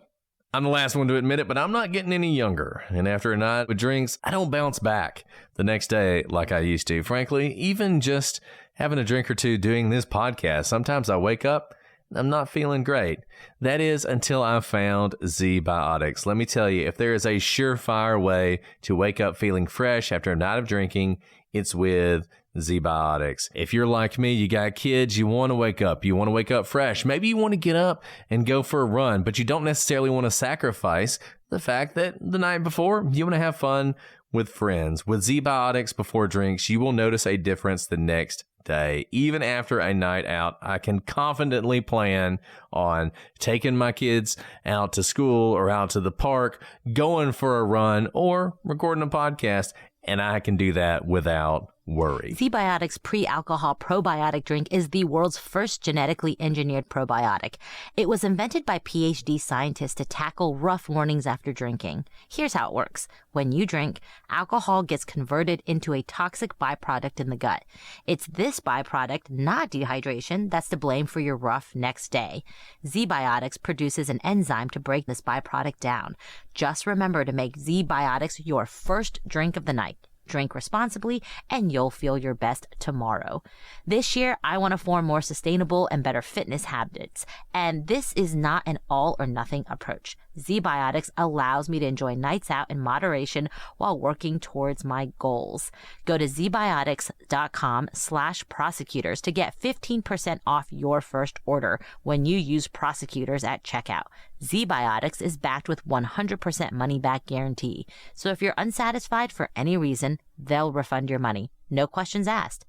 I'm the last one to admit it, but I'm not getting any younger. And after a night with drinks, I don't bounce back the next day like I used to. Frankly, even just having a drink or two doing this podcast, sometimes I wake up and I'm not feeling great. That is until I found Z-Biotics. Let me tell you, if there is a surefire way to wake up feeling fresh after a night of drinking, it's with Z-Biotics. If you're like me, you got kids, you want to wake up. You want to wake up fresh. Maybe you want to get up and go for a run, but you don't necessarily want to sacrifice the fact that the night before, you want to have fun with friends. With Z-Biotics before drinks, you will notice a difference the next day. Even after a night out, I can confidently plan on taking my kids out to school or out to the park, going for a run, or recording a podcast, and I can do that without worry. Z-Biotics pre-alcohol probiotic drink is the world's first genetically engineered probiotic. It was invented by PhD scientists to tackle rough mornings after drinking. Here's how it works. When you drink, alcohol gets converted into a toxic byproduct in the gut. It's this byproduct, not dehydration, that's to blame for your rough next day. Z-Biotics produces an enzyme to break this byproduct down. Just remember to make Z-Biotics your first drink of the night. Drink responsibly, and you'll feel your best tomorrow. This year, I want to form more sustainable and better fitness habits, and this is not an all or nothing approach. Z-Biotics allows me to enjoy nights out in moderation while working towards my goals. Go to zbiotics.com/prosecutors to get 15% off your first order when you use prosecutors at checkout. Z-Biotics is backed with 100% money-back guarantee. So if you're unsatisfied for any reason, they'll refund your money. No questions asked.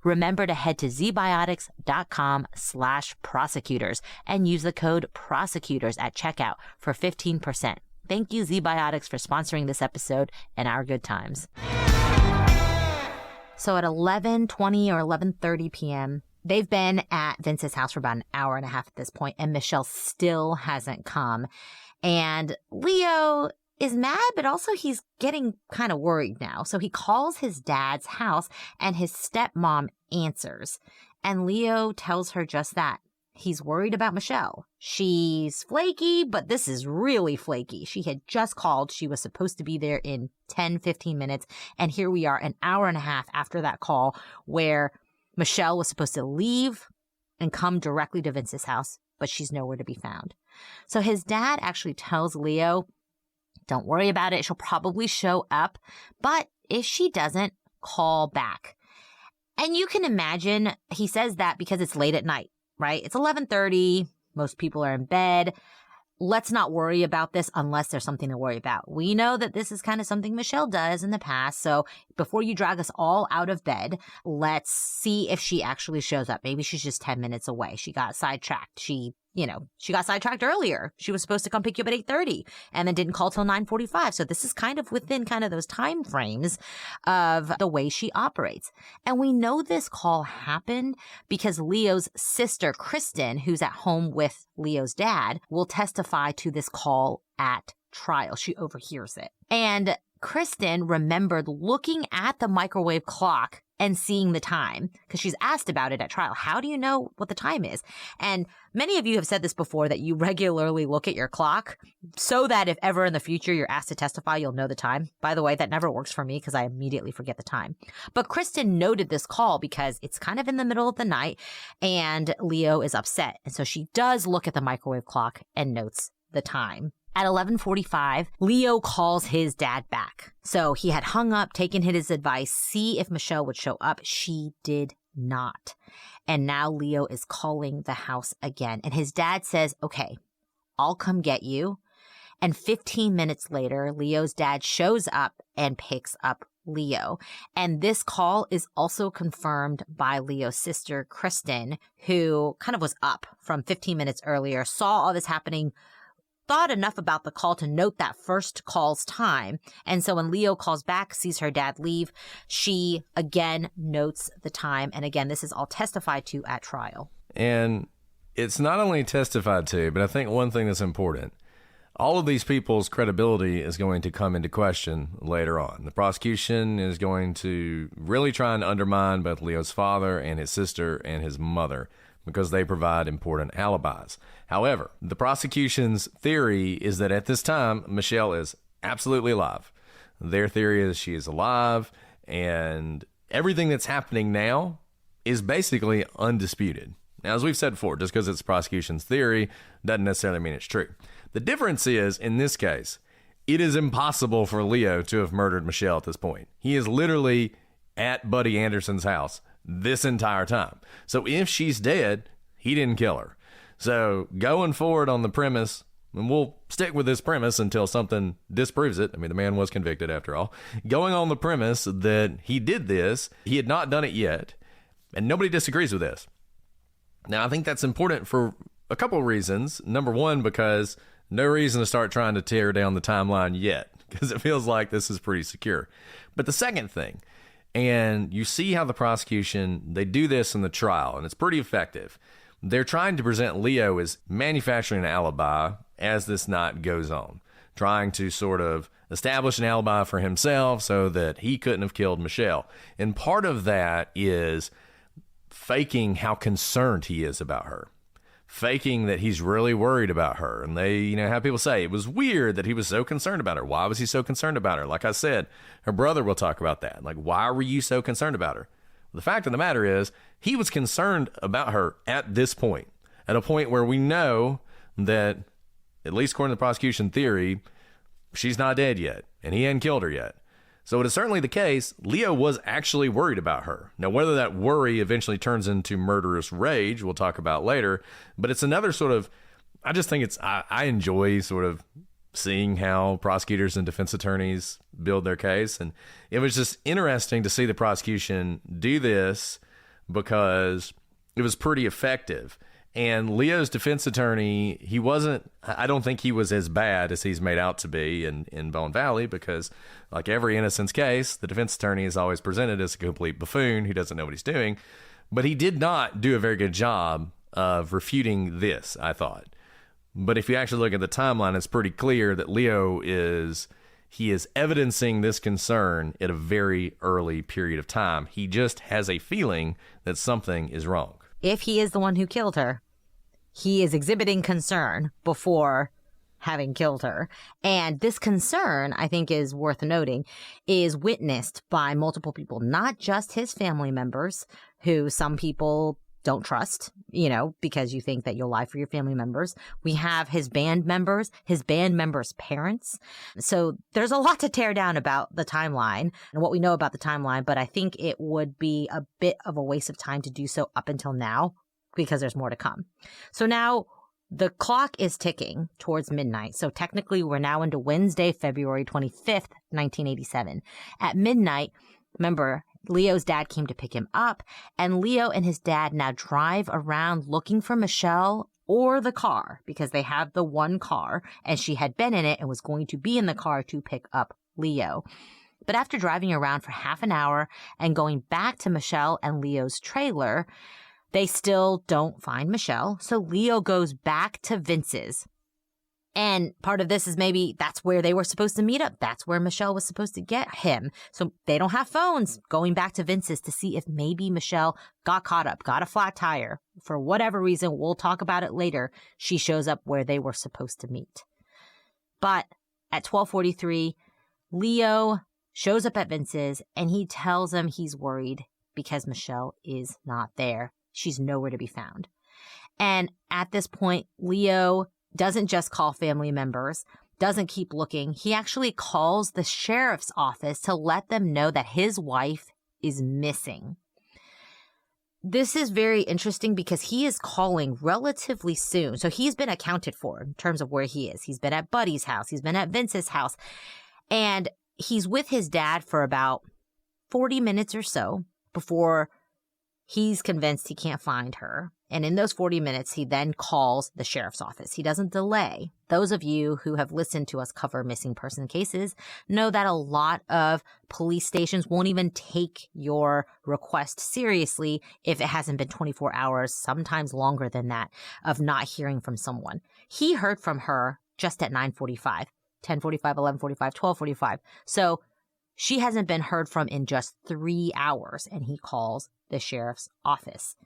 Remember to head to zbiotics.com/prosecutors and use the code prosecutors at checkout for 15%. Thank you, Z-Biotics, for sponsoring this episode and our good times. So at 11:20 or 11:30 p.m., they've been at Vince's house for about an hour and a half at this point, and Michelle still hasn't come. And Leo is mad, but also he's getting kind of worried now. So he calls his dad's house, and his stepmom answers. And Leo tells her just that. He's worried about Michelle. She's flaky, but this is really flaky. She had just called. She was supposed to be there in 10-15 minutes. And here we are an hour and a half after that call where Michelle was supposed to leave and come directly to Vince's house, but she's nowhere to be found. So his dad actually tells Leo, don't worry about it. She'll probably show up. But if she doesn't, call back. And you can imagine he says that because it's late at night, right? It's 11:30. Most people are in bed. Let's not worry about this unless there's something to worry about. We know that this is kind of something Michelle does in the past. So before you drag us all out of bed, let's see if she actually shows up. Maybe she's just 10 minutes away. She got sidetracked. She got sidetracked earlier. She was supposed to come pick you up at 8:30 and then didn't call till 9:45. So this is kind of within kind of those time frames of the way she operates. And we know this call happened because Leo's sister, Kristen, who's at home with Leo's dad, will testify to this call at trial. She overhears it. And Kristen remembered looking at the microwave clock and seeing the time because she's asked about it at trial. How do you know what the time is? And many of you have said this before, that you regularly look at your clock so that if ever in the future you're asked to testify, you'll know the time. By the way, that never works for me because I immediately forget the time. But Kristen noted this call because it's kind of in the middle of the night and Leo is upset. And so she does look at the microwave clock and notes the time. At 11:45, Leo calls his dad back. So he had hung up, taken his advice, see if Michelle would show up. She did not. And now Leo is calling the house again. And his dad says, okay, I'll come get you. And 15 minutes later, Leo's dad shows up and picks up Leo. And this call is also confirmed by Leo's sister, Kristen, who kind of was up from 15 minutes earlier, saw all this happening, thought enough about the call to note that first call's time. And so when Leo calls back, sees her dad leave, she again notes the time. And again, this is all testified to at trial. And it's not only testified to, but I think one thing that's important, all of these people's credibility is going to come into question later on. The prosecution is going to really try and undermine both Leo's father and his sister and his mother because they provide important alibis. However, the prosecution's theory is that at this time, Michelle is absolutely alive. Their theory is she is alive, and everything that's happening now is basically undisputed. Now, as we've said before, just because it's the prosecution's theory doesn't necessarily mean it's true. The difference is, in this case, it is impossible for Leo to have murdered Michelle at this point. He is literally at Buddy Anderson's house this entire time. So if she's dead, he didn't kill her. So going forward on the premise, and we'll stick with this premise until something disproves it. I mean, the man was convicted after all. Going on the premise that he did this, he had not done it yet, and nobody disagrees with this. Now, I think that's important for a couple of reasons. Number one, because no reason to start trying to tear down the timeline yet, because it feels like this is pretty secure. But the second thing, and you see how the prosecution, they do this in the trial, and it's pretty effective. They're trying to present Leo as manufacturing an alibi as this night goes on, trying to sort of establish an alibi for himself so that he couldn't have killed Michelle. And part of that is faking how concerned he is about her, faking that he's really worried about her. And they, have people say it was weird that he was so concerned about her. Why was he so concerned about her? Like I said, her brother will talk about that. Like, why were you so concerned about her? The fact of the matter is he was concerned about her at this point, at a point where we know that, at least according to the prosecution theory, she's not dead yet and he hadn't killed her yet. So it is certainly the case, Leo was actually worried about her. Now, whether that worry eventually turns into murderous rage, we'll talk about later, but it's another sort of, I just think I enjoy sort of seeing how prosecutors and defense attorneys build their case. And it was just interesting to see the prosecution do this because it was pretty effective. And Leo's defense attorney, I don't think he was as bad as he's made out to be in Bone Valley, because like every innocence case, the defense attorney is always presented as a complete buffoon who doesn't know what he's doing. But he did not do a very good job of refuting this, I thought. But if you actually look at the timeline, it's pretty clear that Leo is evidencing this concern at a very early period of time. He just has a feeling that something is wrong. If he is the one who killed her, he is exhibiting concern before having killed her. And this concern, I think is worth noting, is witnessed by multiple people, not just his family members, who some people don't trust, because you think that you'll lie for your family members. We have his band members' parents. So there's a lot to tear down about the timeline and what we know about the timeline, but I think it would be a bit of a waste of time to do so up until now, because there's more to come. So now the clock is ticking towards midnight. So technically we're now into Wednesday, February 25th, 1987. At midnight, remember, Leo's dad came to pick him up, and Leo and his dad now drive around looking for Michelle or the car, because they have the one car, and she had been in it and was going to be in the car to pick up Leo. But after driving around for half an hour and going back to Michelle and Leo's trailer, they still don't find Michelle. So Leo goes back to Vince's. And part of this is maybe that's where they were supposed to meet up. That's where Michelle was supposed to get him. So they don't have phones. Going back to Vince's to see if maybe Michelle got caught up, got a flat tire. For whatever reason, we'll talk about it later, she shows up where they were supposed to meet. But at 12:43, Leo shows up at Vince's and he tells him he's worried because Michelle is not there. She's nowhere to be found. And at this point, Leo doesn't just call family members, doesn't keep looking. He actually calls the sheriff's office to let them know that his wife is missing. This is very interesting because he is calling relatively soon. So he's been accounted for in terms of where he is. He's been at Buddy's house. He's been at Vince's house. And he's with his dad for about 40 minutes or so before he's convinced he can't find her. And in those 40 minutes, he then calls the sheriff's office. He doesn't delay. Those of you who have listened to us cover missing person cases know that a lot of police stations won't even take your request seriously if it hasn't been 24 hours, sometimes longer than that, of not hearing from someone. He heard from her just at 9:45, 10:45, 11:45, 12:45. So she hasn't been heard from in just 3 hours, and he calls the sheriff's office.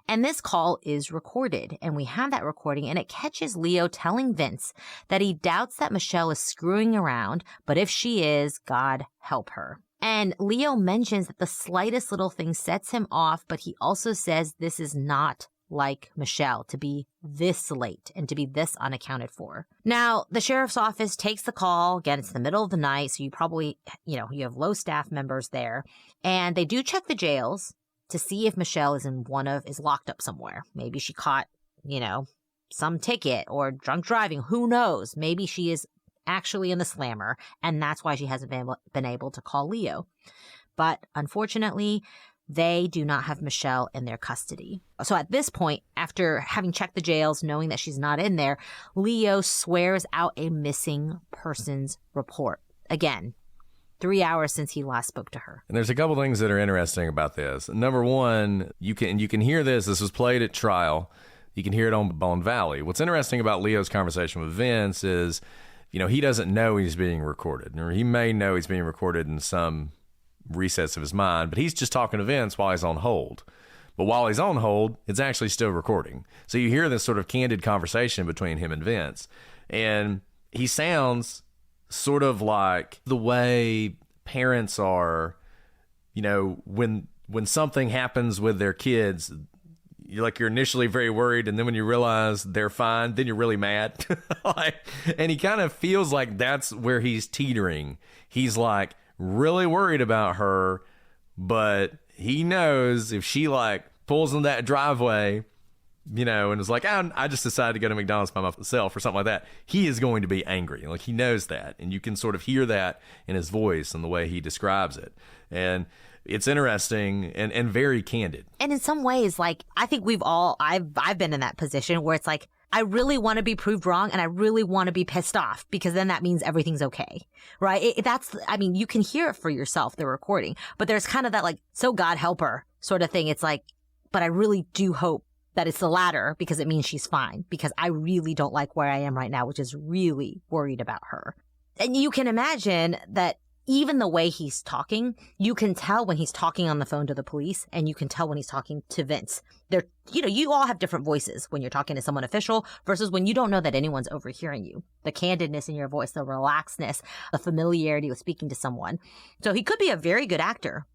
And this call is recorded, and we have that recording, and it catches Leo telling Vince that he doubts that Michelle is screwing around, but if she is, God help her. And Leo mentions that the slightest little thing sets him off, but he also says this is not like Michelle to be this late and to be this unaccounted for. Now, the sheriff's office takes the call. Again, it's the middle of the night, so you probably, you have low staff members there. And they do check the jails to see if Michelle is locked up somewhere. Maybe she caught, some ticket or drunk driving. Who knows? Maybe she is actually in the slammer, and that's why she hasn't been able to call Leo. But unfortunately, they do not have Michelle in their custody. So at this point, after having checked the jails, knowing that she's not in there, Leo swears out a missing persons report. Again, 3 hours since he last spoke to her. And there's a couple things that are interesting about this. Number one, you can hear this. This was played at trial. You can hear it on Bone Valley. What's interesting about Leo's conversation with Vince is, he doesn't know he's being recorded, or he may know he's being recorded in some recess of his mind, but he's just talking to Vince while he's on hold. But while he's on hold, it's actually still recording. So you hear this sort of candid conversation between him and Vince, and he sounds sort of like the way parents are, when something happens with their kids, you're initially very worried, and then when you realize they're fine, then you're really mad. And he kind of feels like that's where he's teetering. He's like really worried about her, but he knows if she pulls in that driveway, and is like, I just decided to go to McDonald's by myself or something like that, he is going to be angry. He knows that, and you can sort of hear that in his voice and the way he describes it. And it's interesting and very candid. And in some ways, I think I've been in that position where it's like, I really want to be proved wrong, and I really want to be pissed off, because then that means everything's okay, right? You can hear it for yourself, the recording, but there's kind of that so God help her sort of thing. It's like, but I really do hope that it's the latter, because it means she's fine, because I really don't like where I am right now, which is really worried about her. And you can imagine that even the way he's talking, you can tell when he's talking on the phone to the police, and you can tell when he's talking to Vince. You all have different voices when you're talking to someone official versus when you don't know that anyone's overhearing you. The candidness in your voice, the relaxedness, the familiarity with speaking to someone. So he could be a very good actor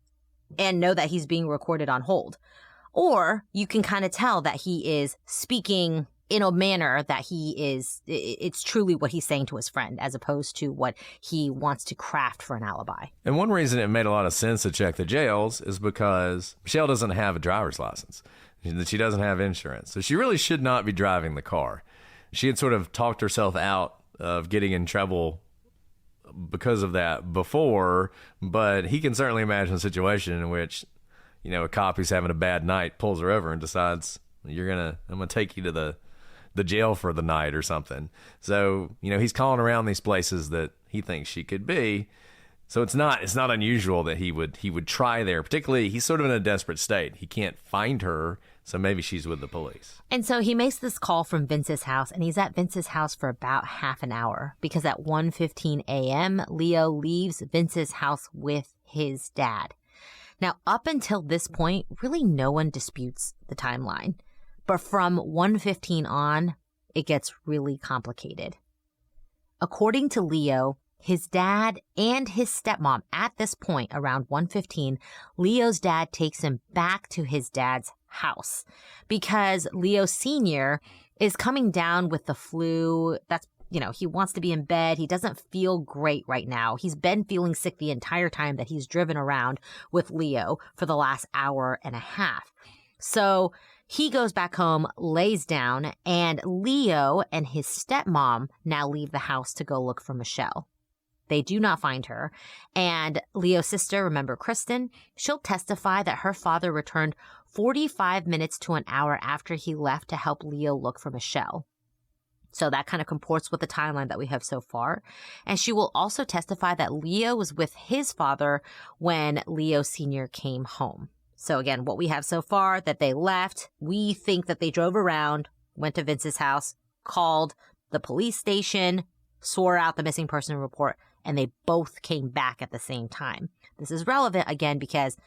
and know that he's being recorded on hold. Or you can kind of tell that he is speaking in a manner that it's truly what he's saying to his friend, as opposed to what he wants to craft for an alibi. And one reason it made a lot of sense to check the jails is because Michelle doesn't have a driver's license. She doesn't have insurance. So she really should not be driving the car. She had sort of talked herself out of getting in trouble because of that before, but he can certainly imagine a situation in which, a cop who's having a bad night pulls her over and decides, I'm going to take you to the jail for the night or something. So, he's calling around these places that he thinks she could be. So it's not unusual that he would try there. Particularly, he's sort of in a desperate state. He can't find her, so maybe she's with the police. And so he makes this call from Vince's house, and he's at Vince's house for about half an hour, because at 1:15 a.m., Leo leaves Vince's house with his dad. Now, up until this point, really no one disputes the timeline. But from 1:15 on, it gets really complicated. According to Leo, his dad and his stepmom, at this point, around 1:15, Leo's dad takes him back to his dad's house because Leo Sr. is coming down with the flu. He wants to be in bed. He doesn't feel great right now. He's been feeling sick the entire time that he's driven around with Leo for the last hour and a half. So he goes back home, lays down, and Leo and his stepmom now leave the house to go look for Michelle. They do not find her. And Leo's sister, remember Kristen, she'll testify that her father returned 45 minutes to an hour after he left to help Leo look for Michelle. So that kind of comports with the timeline that we have so far. And she will also testify that Leo was with his father when Leo Sr. came home. So again, what we have so far, that they left. We think that they drove around, went to Vince's house, called the police station, swore out the missing person report, and they both came back at the same time. This is relevant, again, because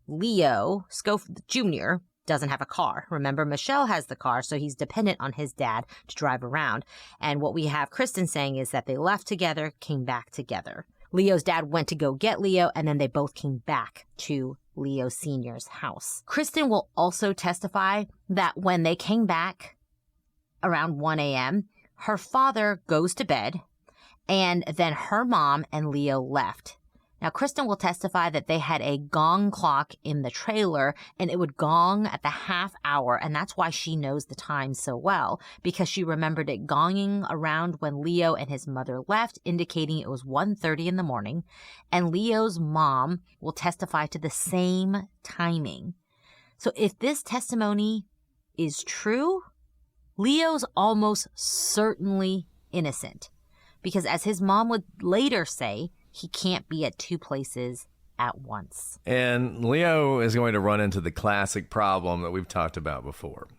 Leo Schofield Jr. doesn't have a car. Remember, Michelle has the car, so he's dependent on his dad to drive around. And what we have Kristen saying is that they left together, came back together. Leo's dad went to go get Leo, and then they both came back to Leo Sr.'s house. Kristen will also testify that when they came back around 1 a.m., her father goes to bed, and then her mom and Leo left. Now, Kristen will testify that they had a gong clock in the trailer, and it would gong at the half hour, and that's why she knows the time so well, because she remembered it gonging around when Leo and his mother left, indicating it was 1:30 in the morning, and Leo's mom will testify to the same timing. So if this testimony is true, Leo's almost certainly innocent, because as his mom would later say, he can't be at two places at once. And Leo is going to run into the classic problem that we've talked about before.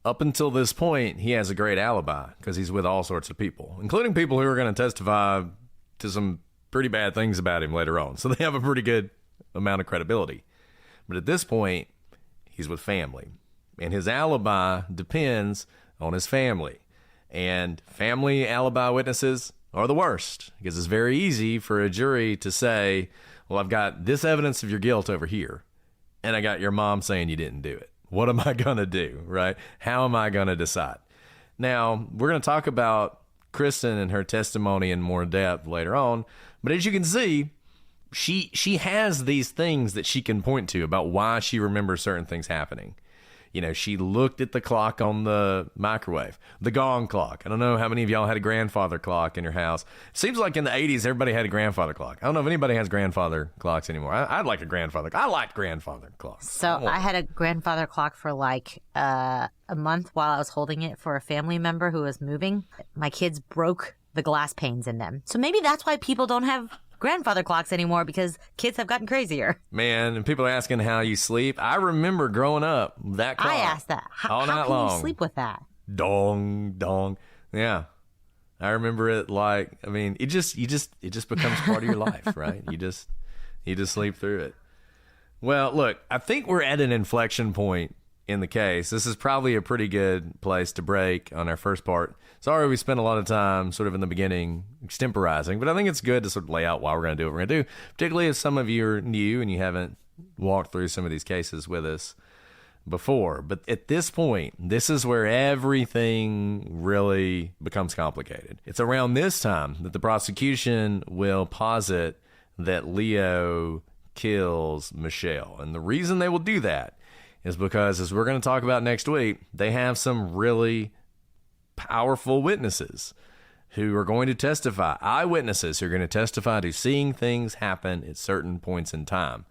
Up until this point, he has a great alibi because he's with all sorts of people, including people who are going to testify to some pretty bad things about him later on. So they have a pretty good amount of credibility. But at this point, he's with family. And his alibi depends on his family. And family alibi witnesses are the worst, because it's very easy for a jury to say, well, I've got this evidence of your guilt over here, and I got your mom saying you didn't do it. What am I going to do, right? How am I going to decide? Now, we're going to talk about Kristen and her testimony in more depth later on, but as you can see, she has these things that she can point to about why she remembers certain things happening. You know, she looked at the clock on the microwave, the gong clock. I don't know how many of y'all had a grandfather clock in your house. It seems like in the 80s, everybody had a grandfather clock. I don't know if anybody has grandfather clocks anymore. I'd like a grandfather. I liked grandfather clocks. So I had a grandfather clock for like a month while I was holding it for a family member who was moving. My kids broke the glass panes in them. So maybe that's why people don't have grandfather clocks anymore, because kids have gotten crazier. Man, and people are asking how you sleep. I remember growing up, that clock. I asked that. How can you sleep with that? Dong, dong. Yeah. I remember it like, I mean, it just becomes part of your life, right? You just sleep through it. Well, look, I think we're at an inflection point in the case. This is probably a pretty good place to break on our first part. Sorry we spent a lot of time sort of in the beginning extemporizing, but I think it's good to sort of lay out why we're going to do what we're going to do, particularly if some of you are new and you haven't walked through some of these cases with us before. But at this point, this is where everything really becomes complicated. It's around this time that the prosecution will posit that Leo kills Michelle. And the reason they will do that is because, as we're going to talk about next week, they have some really powerful witnesses who are going to testify, eyewitnesses who are going to testify to seeing things happen at certain points in time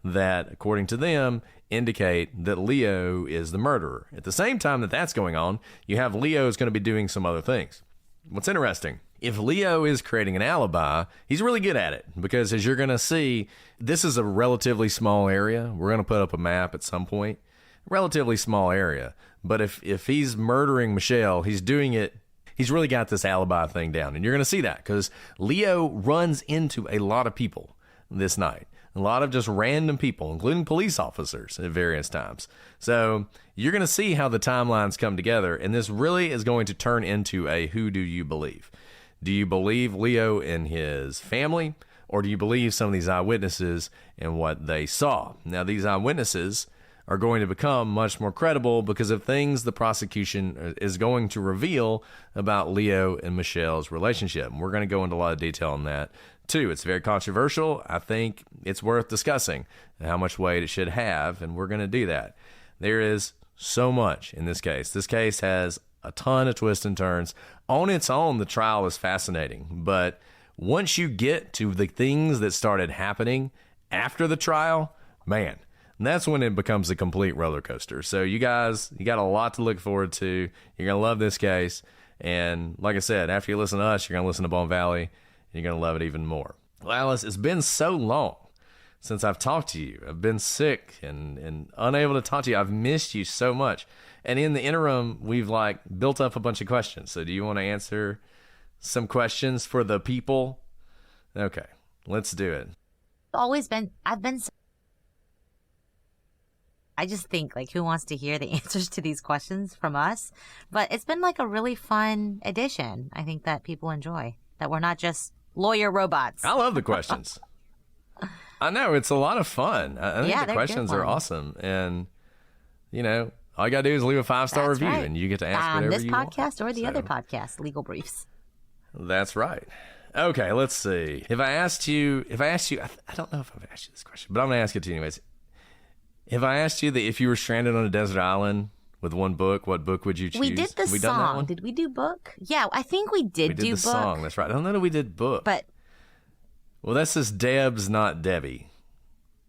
that, according to them, indicate that Leo is the murderer. At the same time that that's going on, you have Leo is going to be doing some other things. What's interesting, if Leo is creating an alibi, he's really good at it, because as you're going to see, this is a relatively small area. We're going to put up a map at some point. Relatively small area. But if he's murdering Michelle, he's doing it, he's really got this alibi thing down. And you're going to see that because Leo runs into a lot of people this night. A lot of just random people, including police officers at various times. So you're going to see how the timelines come together. And this really is going to turn into a who do you believe? Do you believe Leo and his family? Or do you believe some of these eyewitnesses and what they saw? Now, these eyewitnesses are going to become much more credible because of things the prosecution is going to reveal about Leo and Michelle's relationship. And we're going to go into a lot of detail on that, too. It's very controversial. I think it's worth discussing how much weight it should have, and we're going to do that. There is so much in this case. This case has a ton of twists and turns. On its own, the trial is fascinating, but once you get to the things that started happening after the trial, man, that's when it becomes a complete roller coaster. So you guys, you got a lot to look forward to. You're going to love this case. And like I said, after you listen to us, you're going to listen to Bone Valley, and you're going to love it even more. Well, Alice, it's been so long since I've talked to you. I've been sick and unable to talk to you. I've missed you so much. And in the interim, we've built up a bunch of questions. So do you want to answer some questions for the people? Okay, let's do it. I've been I just think, like, who wants to hear the answers to these questions from us? But it's been like a really fun edition. I think that people enjoy, that we're not just lawyer robots. I love the questions. I know, it's a lot of fun. I think the questions are awesome. And, you know, all you got to do is leave a 5-star review, and you get to ask whatever you want. This podcast or the other podcast, Legal Briefs. That's right. Okay, let's see. If I asked you, I don't know if I've asked you this question, but I'm going to ask it to you anyways. If I asked you that if you were stranded on a desert island with one book, what book would you choose? We did the song. Did we do book? Yeah, I think we did do book. We did the song. That's right. I don't know that we did book. But well, that says Deb's, not Debbie.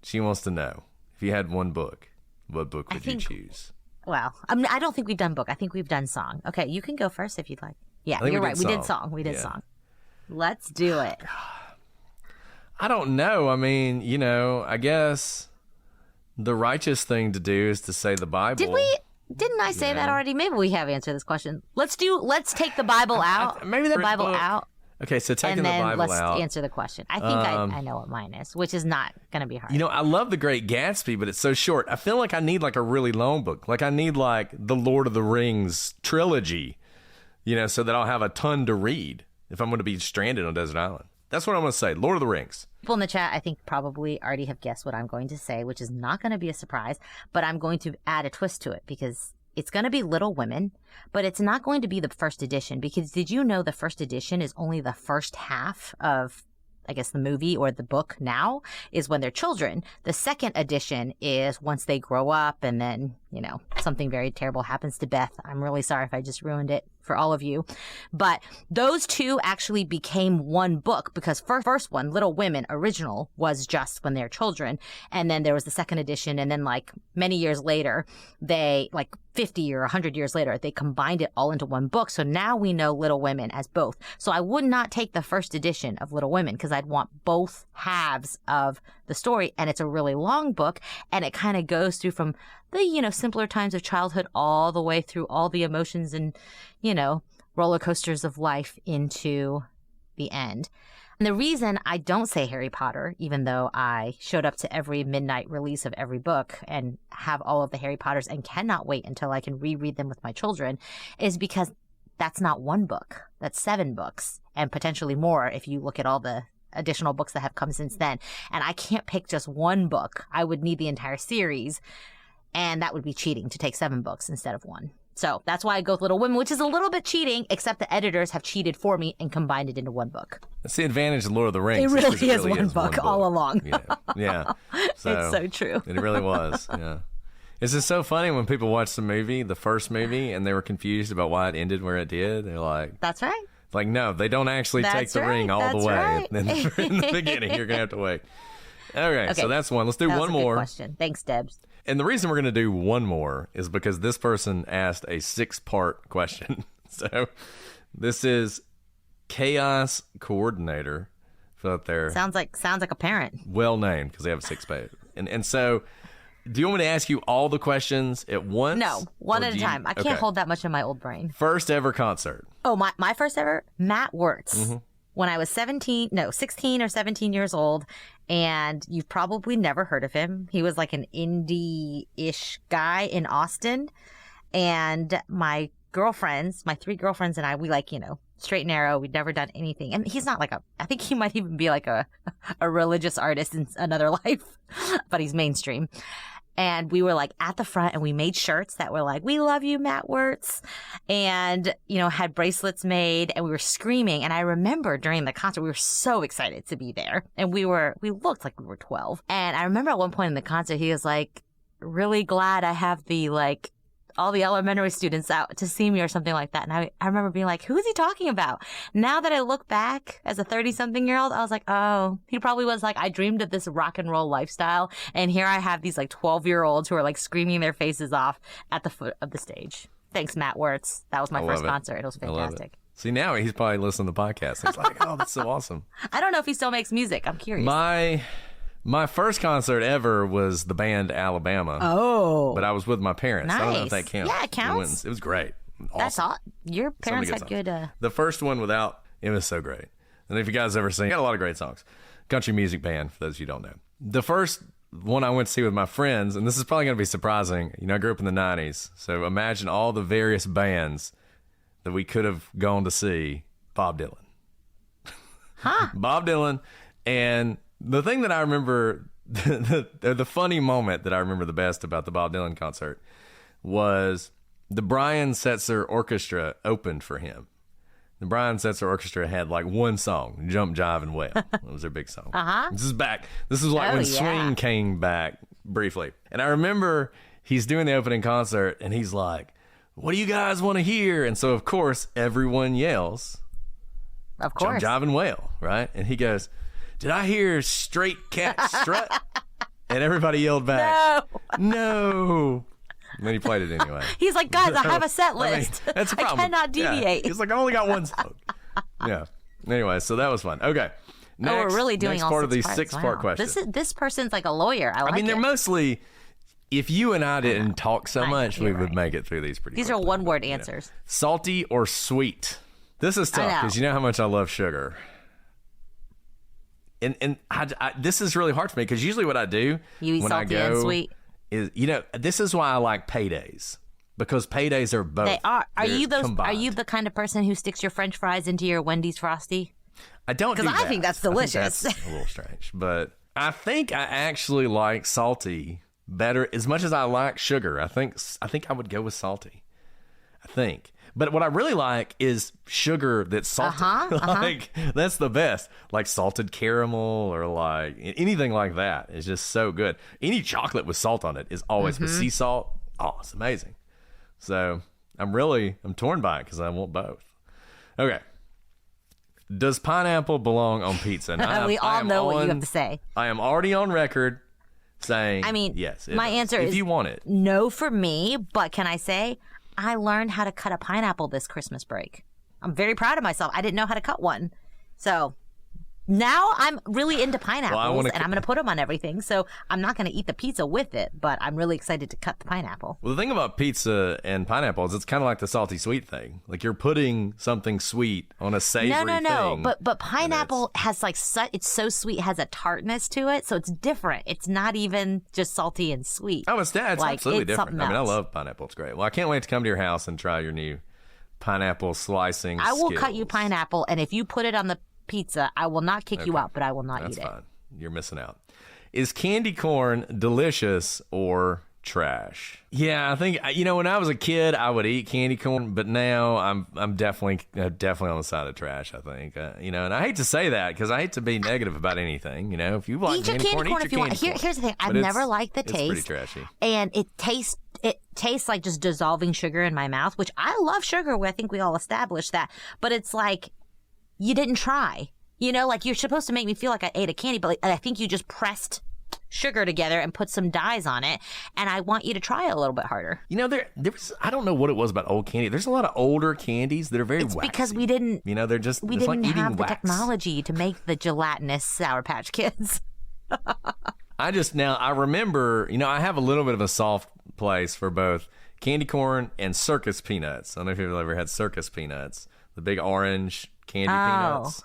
She wants to know, if you had one book, what book would you choose? Well, I don't think we've done book. I think we've done song. Okay, you can go first if you'd like. Yeah, you're right. We did song. We did song. Let's do it. I don't know. I mean, you know, I guess the righteous thing to do is to say the Bible. Didn't I say that already? Maybe we have answered this question. Let's take the Bible out. Maybe the Bible out. Okay, so taking the Bible out. And then let's answer the question. I think I know what mine is, which is not going to be hard. You know, I love The Great Gatsby, but it's so short. I feel like I need like a really long book. Like I need like the Lord of the Rings trilogy, you know, so that I'll have a ton to read if I'm going to be stranded on a desert island. That's what I'm going to say. Lord of the Rings. People in the chat, I think, probably already have guessed what I'm going to say, which is not going to be a surprise, but I'm going to add a twist to it because it's going to be Little Women, but it's not going to be the first edition, because did you know the first edition is only the first half of, I guess, the movie or the book now is when they're children. The second edition is once they grow up and then, you know, something very terrible happens to Beth. I'm really sorry if I just ruined it for all of you. But those two actually became one book because first one, Little Women original, was just when they're children. And then there was the second edition. And then like many years later, they like 50 or 100 years later, they combined it all into one book. So now we know Little Women as both. So I would not take the first edition of Little Women because I'd want both halves of the story. And it's a really long book. And it kind of goes through from the, you know, simpler times of childhood all the way through all the emotions and, you know, roller coasters of life into the end. And the reason I don't say Harry Potter, even though I showed up to every midnight release of every book and have all of the Harry Potters and cannot wait until I can reread them with my children, is because that's not one book. That's 7 books and potentially more if you look at all the additional books that have come since then. And I can't pick just one book. I would need the entire series. And that would be cheating to take 7 books instead of 1. So that's why I go with Little Women, which is a little bit cheating, except the editors have cheated for me and combined it into one book. That's the advantage of Lord of the Rings. It really is one book all along. Yeah. So, it's so true. It really was. Yeah. It's just so funny when people watch the movie, the first movie, and they were confused about why it ended where it did. They're like, that's right. Like, no, they don't actually take the ring all the way. Right. In the beginning, you're going to have to wait. Okay, so that's one. Let's do one more. Good question. Thanks, Debs. And the reason we're going to do one more is because this person asked a 6-part question. So this is Chaos Coordinator. Out there. Sounds like a parent. Well named because they have a 6-page. And so, do you want me to ask you all the questions at once? No, one at a time. I can't hold that much in my old brain. First ever concert. Oh, my first ever? Matt Wirtz. Mm-hmm. When I was 16 or 17 years old, and you've probably never heard of him. He was like an indie-ish guy in Austin. And my 3 girlfriends and I, we like, you know, straight and narrow. We'd never done anything. And he's not like I think he might even be like a religious artist in another life, but he's mainstream. And we were like at the front and we made shirts that were like, "We love you, Matt Wirtz." And, you know, had bracelets made and we were screaming. And I remember during the concert, we were so excited to be there. And we looked like we were 12. And I remember at one point in the concert, he was like, "Really glad I have all the elementary students out to see me," or something like that. And I remember being like, who is he talking about? Now that I look back as a 30-something-year-old, I was like, oh, he probably was like, I dreamed of this rock and roll lifestyle. And here I have these like 12-year-olds who are like screaming their faces off at the foot of the stage. Thanks, Matt Wirtz. That was my first concert. It was fantastic. See, now he's probably listening to the podcast. He's like, oh, that's so awesome. I don't know if he still makes music. I'm curious. My first concert ever was the band Alabama. Oh. But I was with my parents. Nice. I don't know if that counts. Yeah, it counts. It was great. Awesome. That's all. Your parents had good... The first one it was so great. And if you guys ever sing, got a lot of great songs. Country music band, for those of you who don't know. The first one I went to see with my friends, and this is probably going to be surprising. I grew up in the 90s, so imagine all the various bands that we could have gone to see. Bob Dylan. Huh? Bob Dylan. And the thing that I remember, the funny moment that I remember the best about the Bob Dylan concert was the Brian Setzer Orchestra opened for him. The Brian Setzer Orchestra had like one song, Jump, Jive, and Wail. That was their big song. Uh-huh. This is back. This is like when swing came back briefly. And I remember he's doing the opening concert, and he's like, what do you guys want to hear? And so, of course, everyone yells, of course, Jump, Jive, and Wail, right? And he goes, did I hear Straight Cat Strut? And everybody yelled back, no. And then he played it anyway. He's like, guys, I have a set list. That's a problem. I cannot deviate. Yeah. He's like, I only got one song. Yeah. Anyway, so that was fun. Okay. Next, we're really doing next all part of these parts. six-part Wow. questions. This person's like a lawyer. I mean, they're it. mostly, if you and I didn't talk so much, we would make it through these pretty These quickly. are one-word answers. Salty or sweet? This is tough because you know how much I love sugar. And this is really hard for me because usually what I do you eat when salty I go and sweet. Is, this is why I like paydays. Because paydays are both. They are. Are you those? Combined. Are you the kind of person who sticks your French fries into your Wendy's Frosty? I don't do that. Because I think that's delicious. That's a little strange, but I think I actually like salty better as much as I like sugar. I think I would go with salty. I think. But what I really like is sugar that's salty. Like that's the best. Like salted caramel or like anything like that is just so good. Any chocolate with salt on it is always with sea salt. Oh, it's amazing. So I'm torn by it because I want both. Okay. Does pineapple belong on pizza? Now, we all know what you have to say. I am already on record saying yes. My answer is if you want it. No for me, but can I say I learned how to cut a pineapple this Christmas break. I'm very proud of myself. I didn't know how to cut one. So now I'm really into pineapples, and I'm going to put them on everything. So I'm not going to eat the pizza with it, but I'm really excited to cut the pineapple. Well, the thing about pizza and pineapple is it's kind of like the salty sweet thing. Like you're putting something sweet on a savory thing. No. But pineapple has like it's so sweet, it has a tartness to it, so it's different. It's not even just salty and sweet. Oh, it's absolutely different. I mean, I else. love pineapple. It's great. Well, I can't wait to come to your house and try your new pineapple slicing I will skills. cut you pineapple, and if you put it on the pizza, I will not kick you out, but I will not eat it. That's fine. You're missing out. Is candy corn delicious or trash? Yeah, I think when I was a kid, I would eat candy corn, but now I'm definitely on the side of trash. I think and I hate to say that because I hate to be negative about anything. If you like eat your candy corn if you want. Here's the thing: I've never liked the taste. It's pretty trashy, and it tastes like just dissolving sugar in my mouth, which I love sugar. I think we all established that, but it's like. You didn't try. Like you're supposed to make me feel like I ate a candy, but I think you just pressed sugar together and put some dyes on it, and I want you to try it a little bit harder. There was, I don't know what it was about old candy. There's a lot of older candies that are very waxy. Because we didn't, they're just, we it's didn't like have eating the wax. technology to make the gelatinous Sour Patch Kids. I remember, I have a little bit of a soft place for both candy corn and circus peanuts. I don't know if you've ever had circus peanuts, the big orange candy peanuts.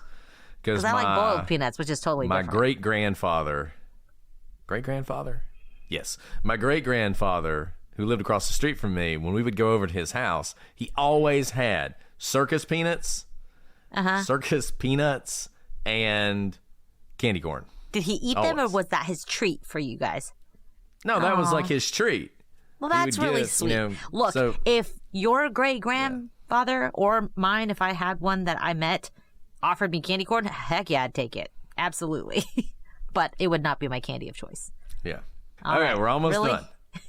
Because I like boiled peanuts, which is totally different. My great-grandfather, yes, my great-grandfather, who lived across the street from me, when we would go over to his house, he always had circus peanuts, and candy corn. Did he eat them, or was that his treat for you guys? No, that was like his treat. Well, that's really sweet. Look, if your great-grandfather or mine, if I had one that I met, offered me candy corn, heck yeah, I'd take it. Absolutely. But it would not be my candy of choice. Yeah. All okay, right. we're almost Really? done.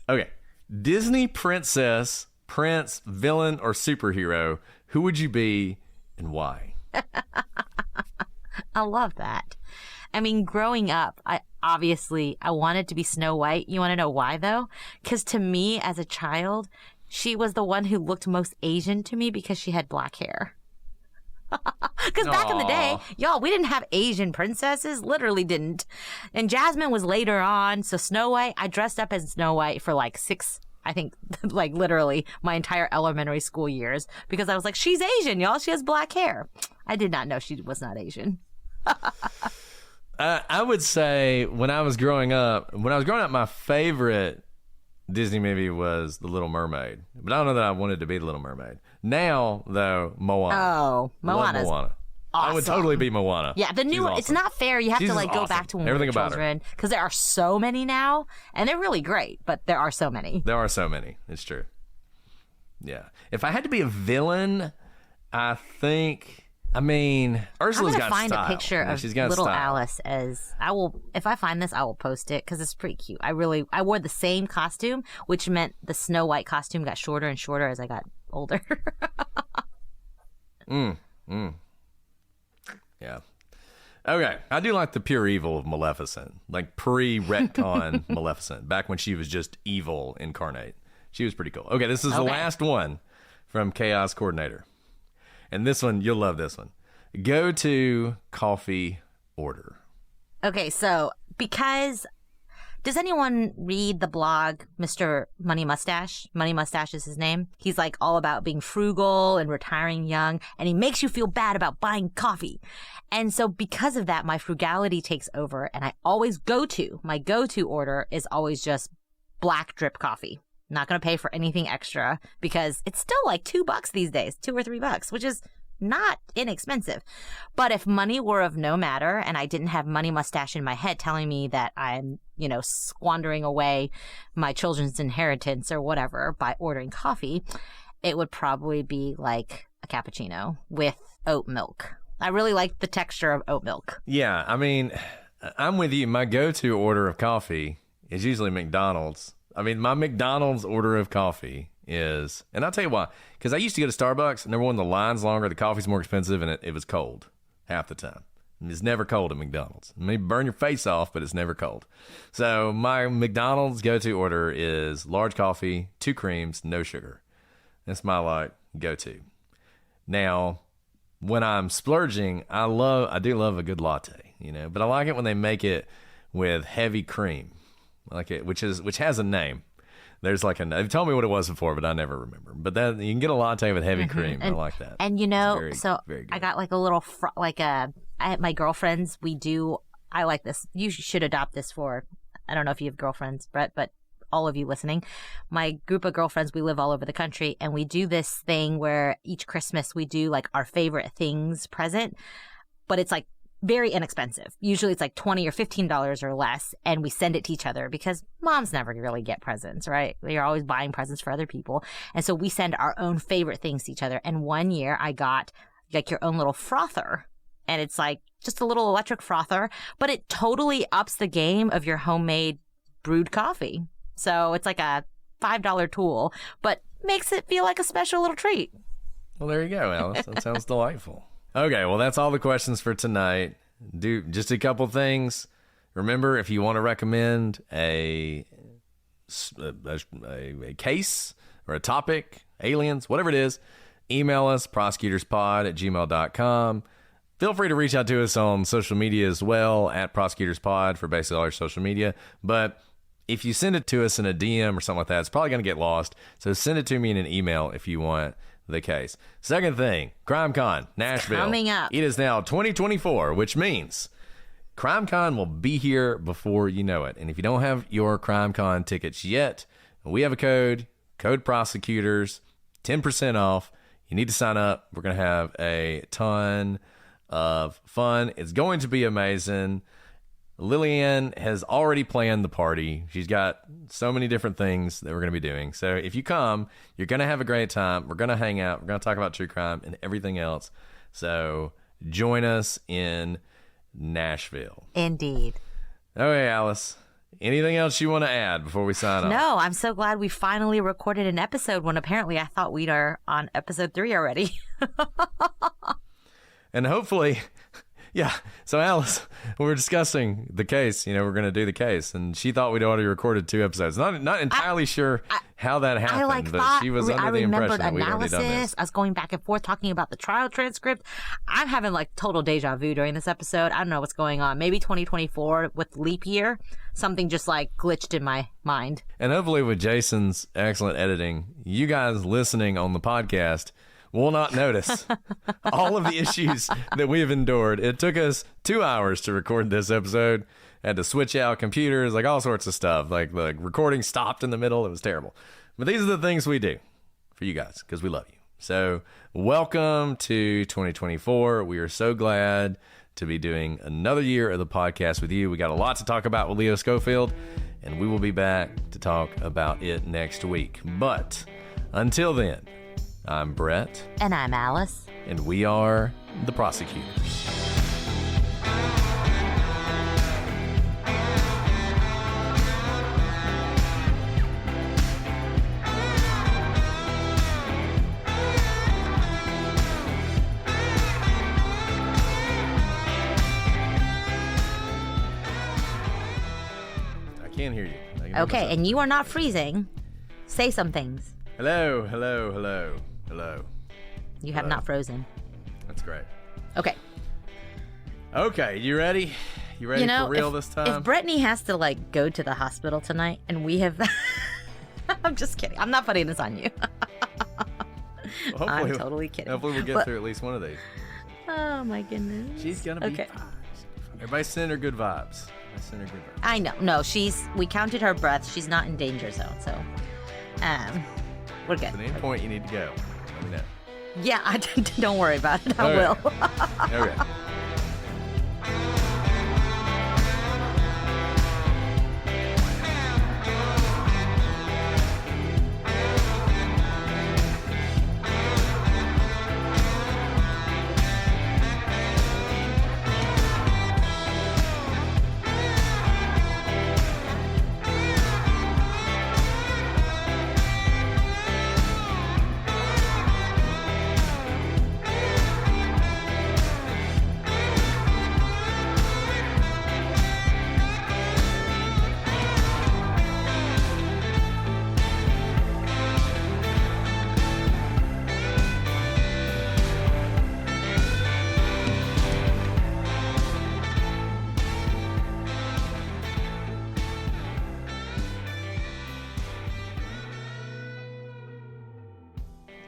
Okay. Disney princess, prince, villain, or superhero, who would you be and why? I love that. I mean, growing up, I wanted to be Snow White. You want to know why, though? Because to me, as a child, she was the one who looked most Asian to me because she had black hair. Because back in the day, y'all, we didn't have Asian princesses. Literally didn't. And Jasmine was later on. So Snow White, I dressed up as Snow White for like 6, I think, like literally my entire elementary school years. Because I was like, she's Asian, y'all. She has black hair. I did not know she was not Asian. I would say when I was growing up, my favorite Disney movie was The Little Mermaid. But I don't know that I wanted to be The Little Mermaid. Now, though, Moana. Oh, Moana's Moana. awesome. I would totally be Moana. Yeah, the new one. Awesome. It's not fair. You have She's to like go awesome. back to when Everything we were about her. children because there are so many now, and they're really great. But there are so many. There are so many. It's true. Yeah. If I had to be a villain, I think. I mean, Ursula's I'm got gonna find style. a picture of She's got little style. Alice as I will. If I find this, I will post it because it's pretty cute. I wore the same costume, which meant the Snow White costume got shorter and shorter as I got older. Yeah. Okay. I do like the pure evil of Maleficent, like pre-retcon Maleficent, back when she was just evil incarnate. She was pretty cool. Okay, this is the last one from Chaos Coordinator. And this one, you'll love this one. Go to coffee order. Okay, so does anyone read the blog Mr. Money Mustache? Money Mustache is his name. He's like all about being frugal and retiring young, and he makes you feel bad about buying coffee. And so because of that, my frugality takes over, and my go-to order is always just black drip coffee. Not going to pay for anything extra because it's still like $2 these days, $2 or $3, which is not inexpensive. But if money were of no matter and I didn't have Money Mustache in my head telling me that I'm, squandering away my children's inheritance or whatever by ordering coffee, it would probably be like a cappuccino with oat milk. I really like the texture of oat milk. Yeah, I mean, I'm with you. My go-to order of coffee is usually McDonald's. I mean, my McDonald's order of coffee is, and I'll tell you why, because I used to go to Starbucks, and number one, the line's longer, the coffee's more expensive, and it was cold half the time. It's never cold at McDonald's. It may burn your face off, but it's never cold. So my McDonald's go-to order is large coffee, 2 creams, no sugar. That's my go-to. Now, when I'm splurging, I do love a good latte, but I like it when they make it with heavy cream. Like it, which has a name. There's they've told me what it was before, but I never remember. But then you can get a latte with heavy cream. I like that. And very, very good. I got like a little, my girlfriends, I like this. You should adopt this I don't know if you have girlfriends, Brett, but all of you listening, my group of girlfriends, we live all over the country, and we do this thing where each Christmas we do like our favorite things present, but it's like very inexpensive. Usually it's like $20 or $15 or less, and we send it to each other because moms never really get presents, right? You're always buying presents for other people. And so we send our own favorite things to each other. And one year I got like your own little frother, and it's like just a little electric frother, but it totally ups the game of your homemade brewed coffee. So it's like a $5 tool, but makes it feel like a special little treat. Well, there you go, Alice. That sounds delightful. Okay, well, that's all the questions for tonight. Do just a couple things. Remember, if you want to recommend a case or a topic, aliens, whatever it is, email us, prosecutorspod@gmail.com. Feel free to reach out to us on social media as well, @prosecutorspod for basically all our social media. But if you send it to us in a DM or something like that, it's probably going to get lost. So send it to me in an email if you want the case. Second thing, CrimeCon, Nashville. Coming up. It is now 2024, which means CrimeCon will be here before you know it. And if you don't have your CrimeCon tickets yet, we have a code prosecutors, 10% off. You need to sign up. We're going to have a ton of fun. It's going to be amazing. Lillian has already planned the party. She's got so many different things that we're going to be doing. So if you come, you're going to have a great time. We're going to hang out. We're going to talk about true crime and everything else. So join us in Nashville. Indeed. Okay, Alice. Anything else you want to add before we sign off? No, I'm so glad we finally recorded an episode when apparently I thought we were on episode 3 already. And hopefully... Yeah. So Alice, we were discussing the case. We're going to do the case, and she thought we'd already recorded 2 episodes. Not entirely sure how that happened, but she was under the impression that we'd already done this. I was going back and forth talking about the trial transcript. I'm having like total deja vu during this episode. I don't know what's going on. Maybe 2024 with leap year, something just like glitched in my mind. And hopefully with Jason's excellent editing, you guys listening on the podcast will not notice all of the issues that we have endured. It took us 2 hours to record this episode. Had to switch out computers, like all sorts of stuff. Like the recording stopped in the middle. It was terrible. But these are the things we do for you guys because we love you. So welcome to 2024. We are so glad to be doing another year of the podcast with you. We got a lot to talk about with Leo Schofield, and we will be back to talk about it next week. But until then, I'm Brett. And I'm Alice. And we are the prosecutors. Can't hear you. Okay, and you are not freezing. Say some things. Hello. You have not frozen. That's great. Okay. Okay, you ready? You ready for real this time? If Brittany has to go to the hospital tonight and we have I'm just kidding. I'm not putting this on you. Well, I'm totally kidding. Hopefully we'll get through at least one of these. Oh my goodness. She's gonna be fine. Everybody send her good vibes. I know. No, we counted her breath. She's not in danger zone, so we're good. At any point you need to go, let me know. Yeah, don't worry about it. I will. Okay.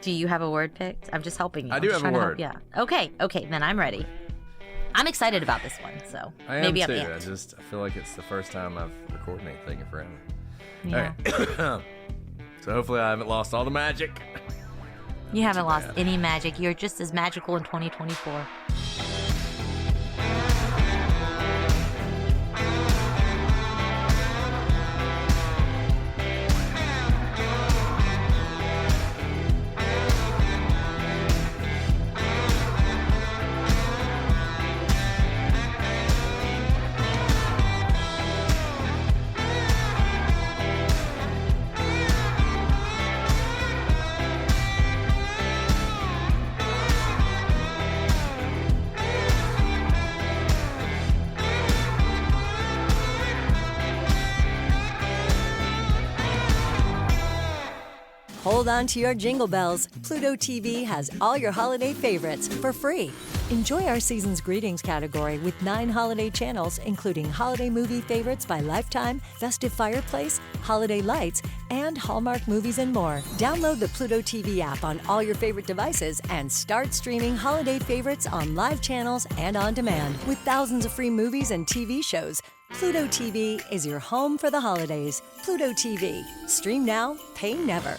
Do you have a word picked? I'm just helping you. I do have a word. Yeah. Okay, then I'm ready. I'm excited about this one, so maybe I'm too. I'm I feel like it's the first time I've recorded anything in forever. Yeah. Okay. So hopefully I haven't lost all the magic. You haven't lost any magic. You're just as magical in 2024. Hold on to your jingle bells. Pluto TV has all your holiday favorites for free. Enjoy our season's greetings category with 9 holiday channels, including holiday movie favorites by Lifetime, Festive Fireplace, Holiday Lights, and Hallmark movies and more. Download the Pluto TV app on all your favorite devices and start streaming holiday favorites on live channels and on demand. With thousands of free movies and TV shows, Pluto TV is your home for the holidays. Pluto TV. Stream now, pay never.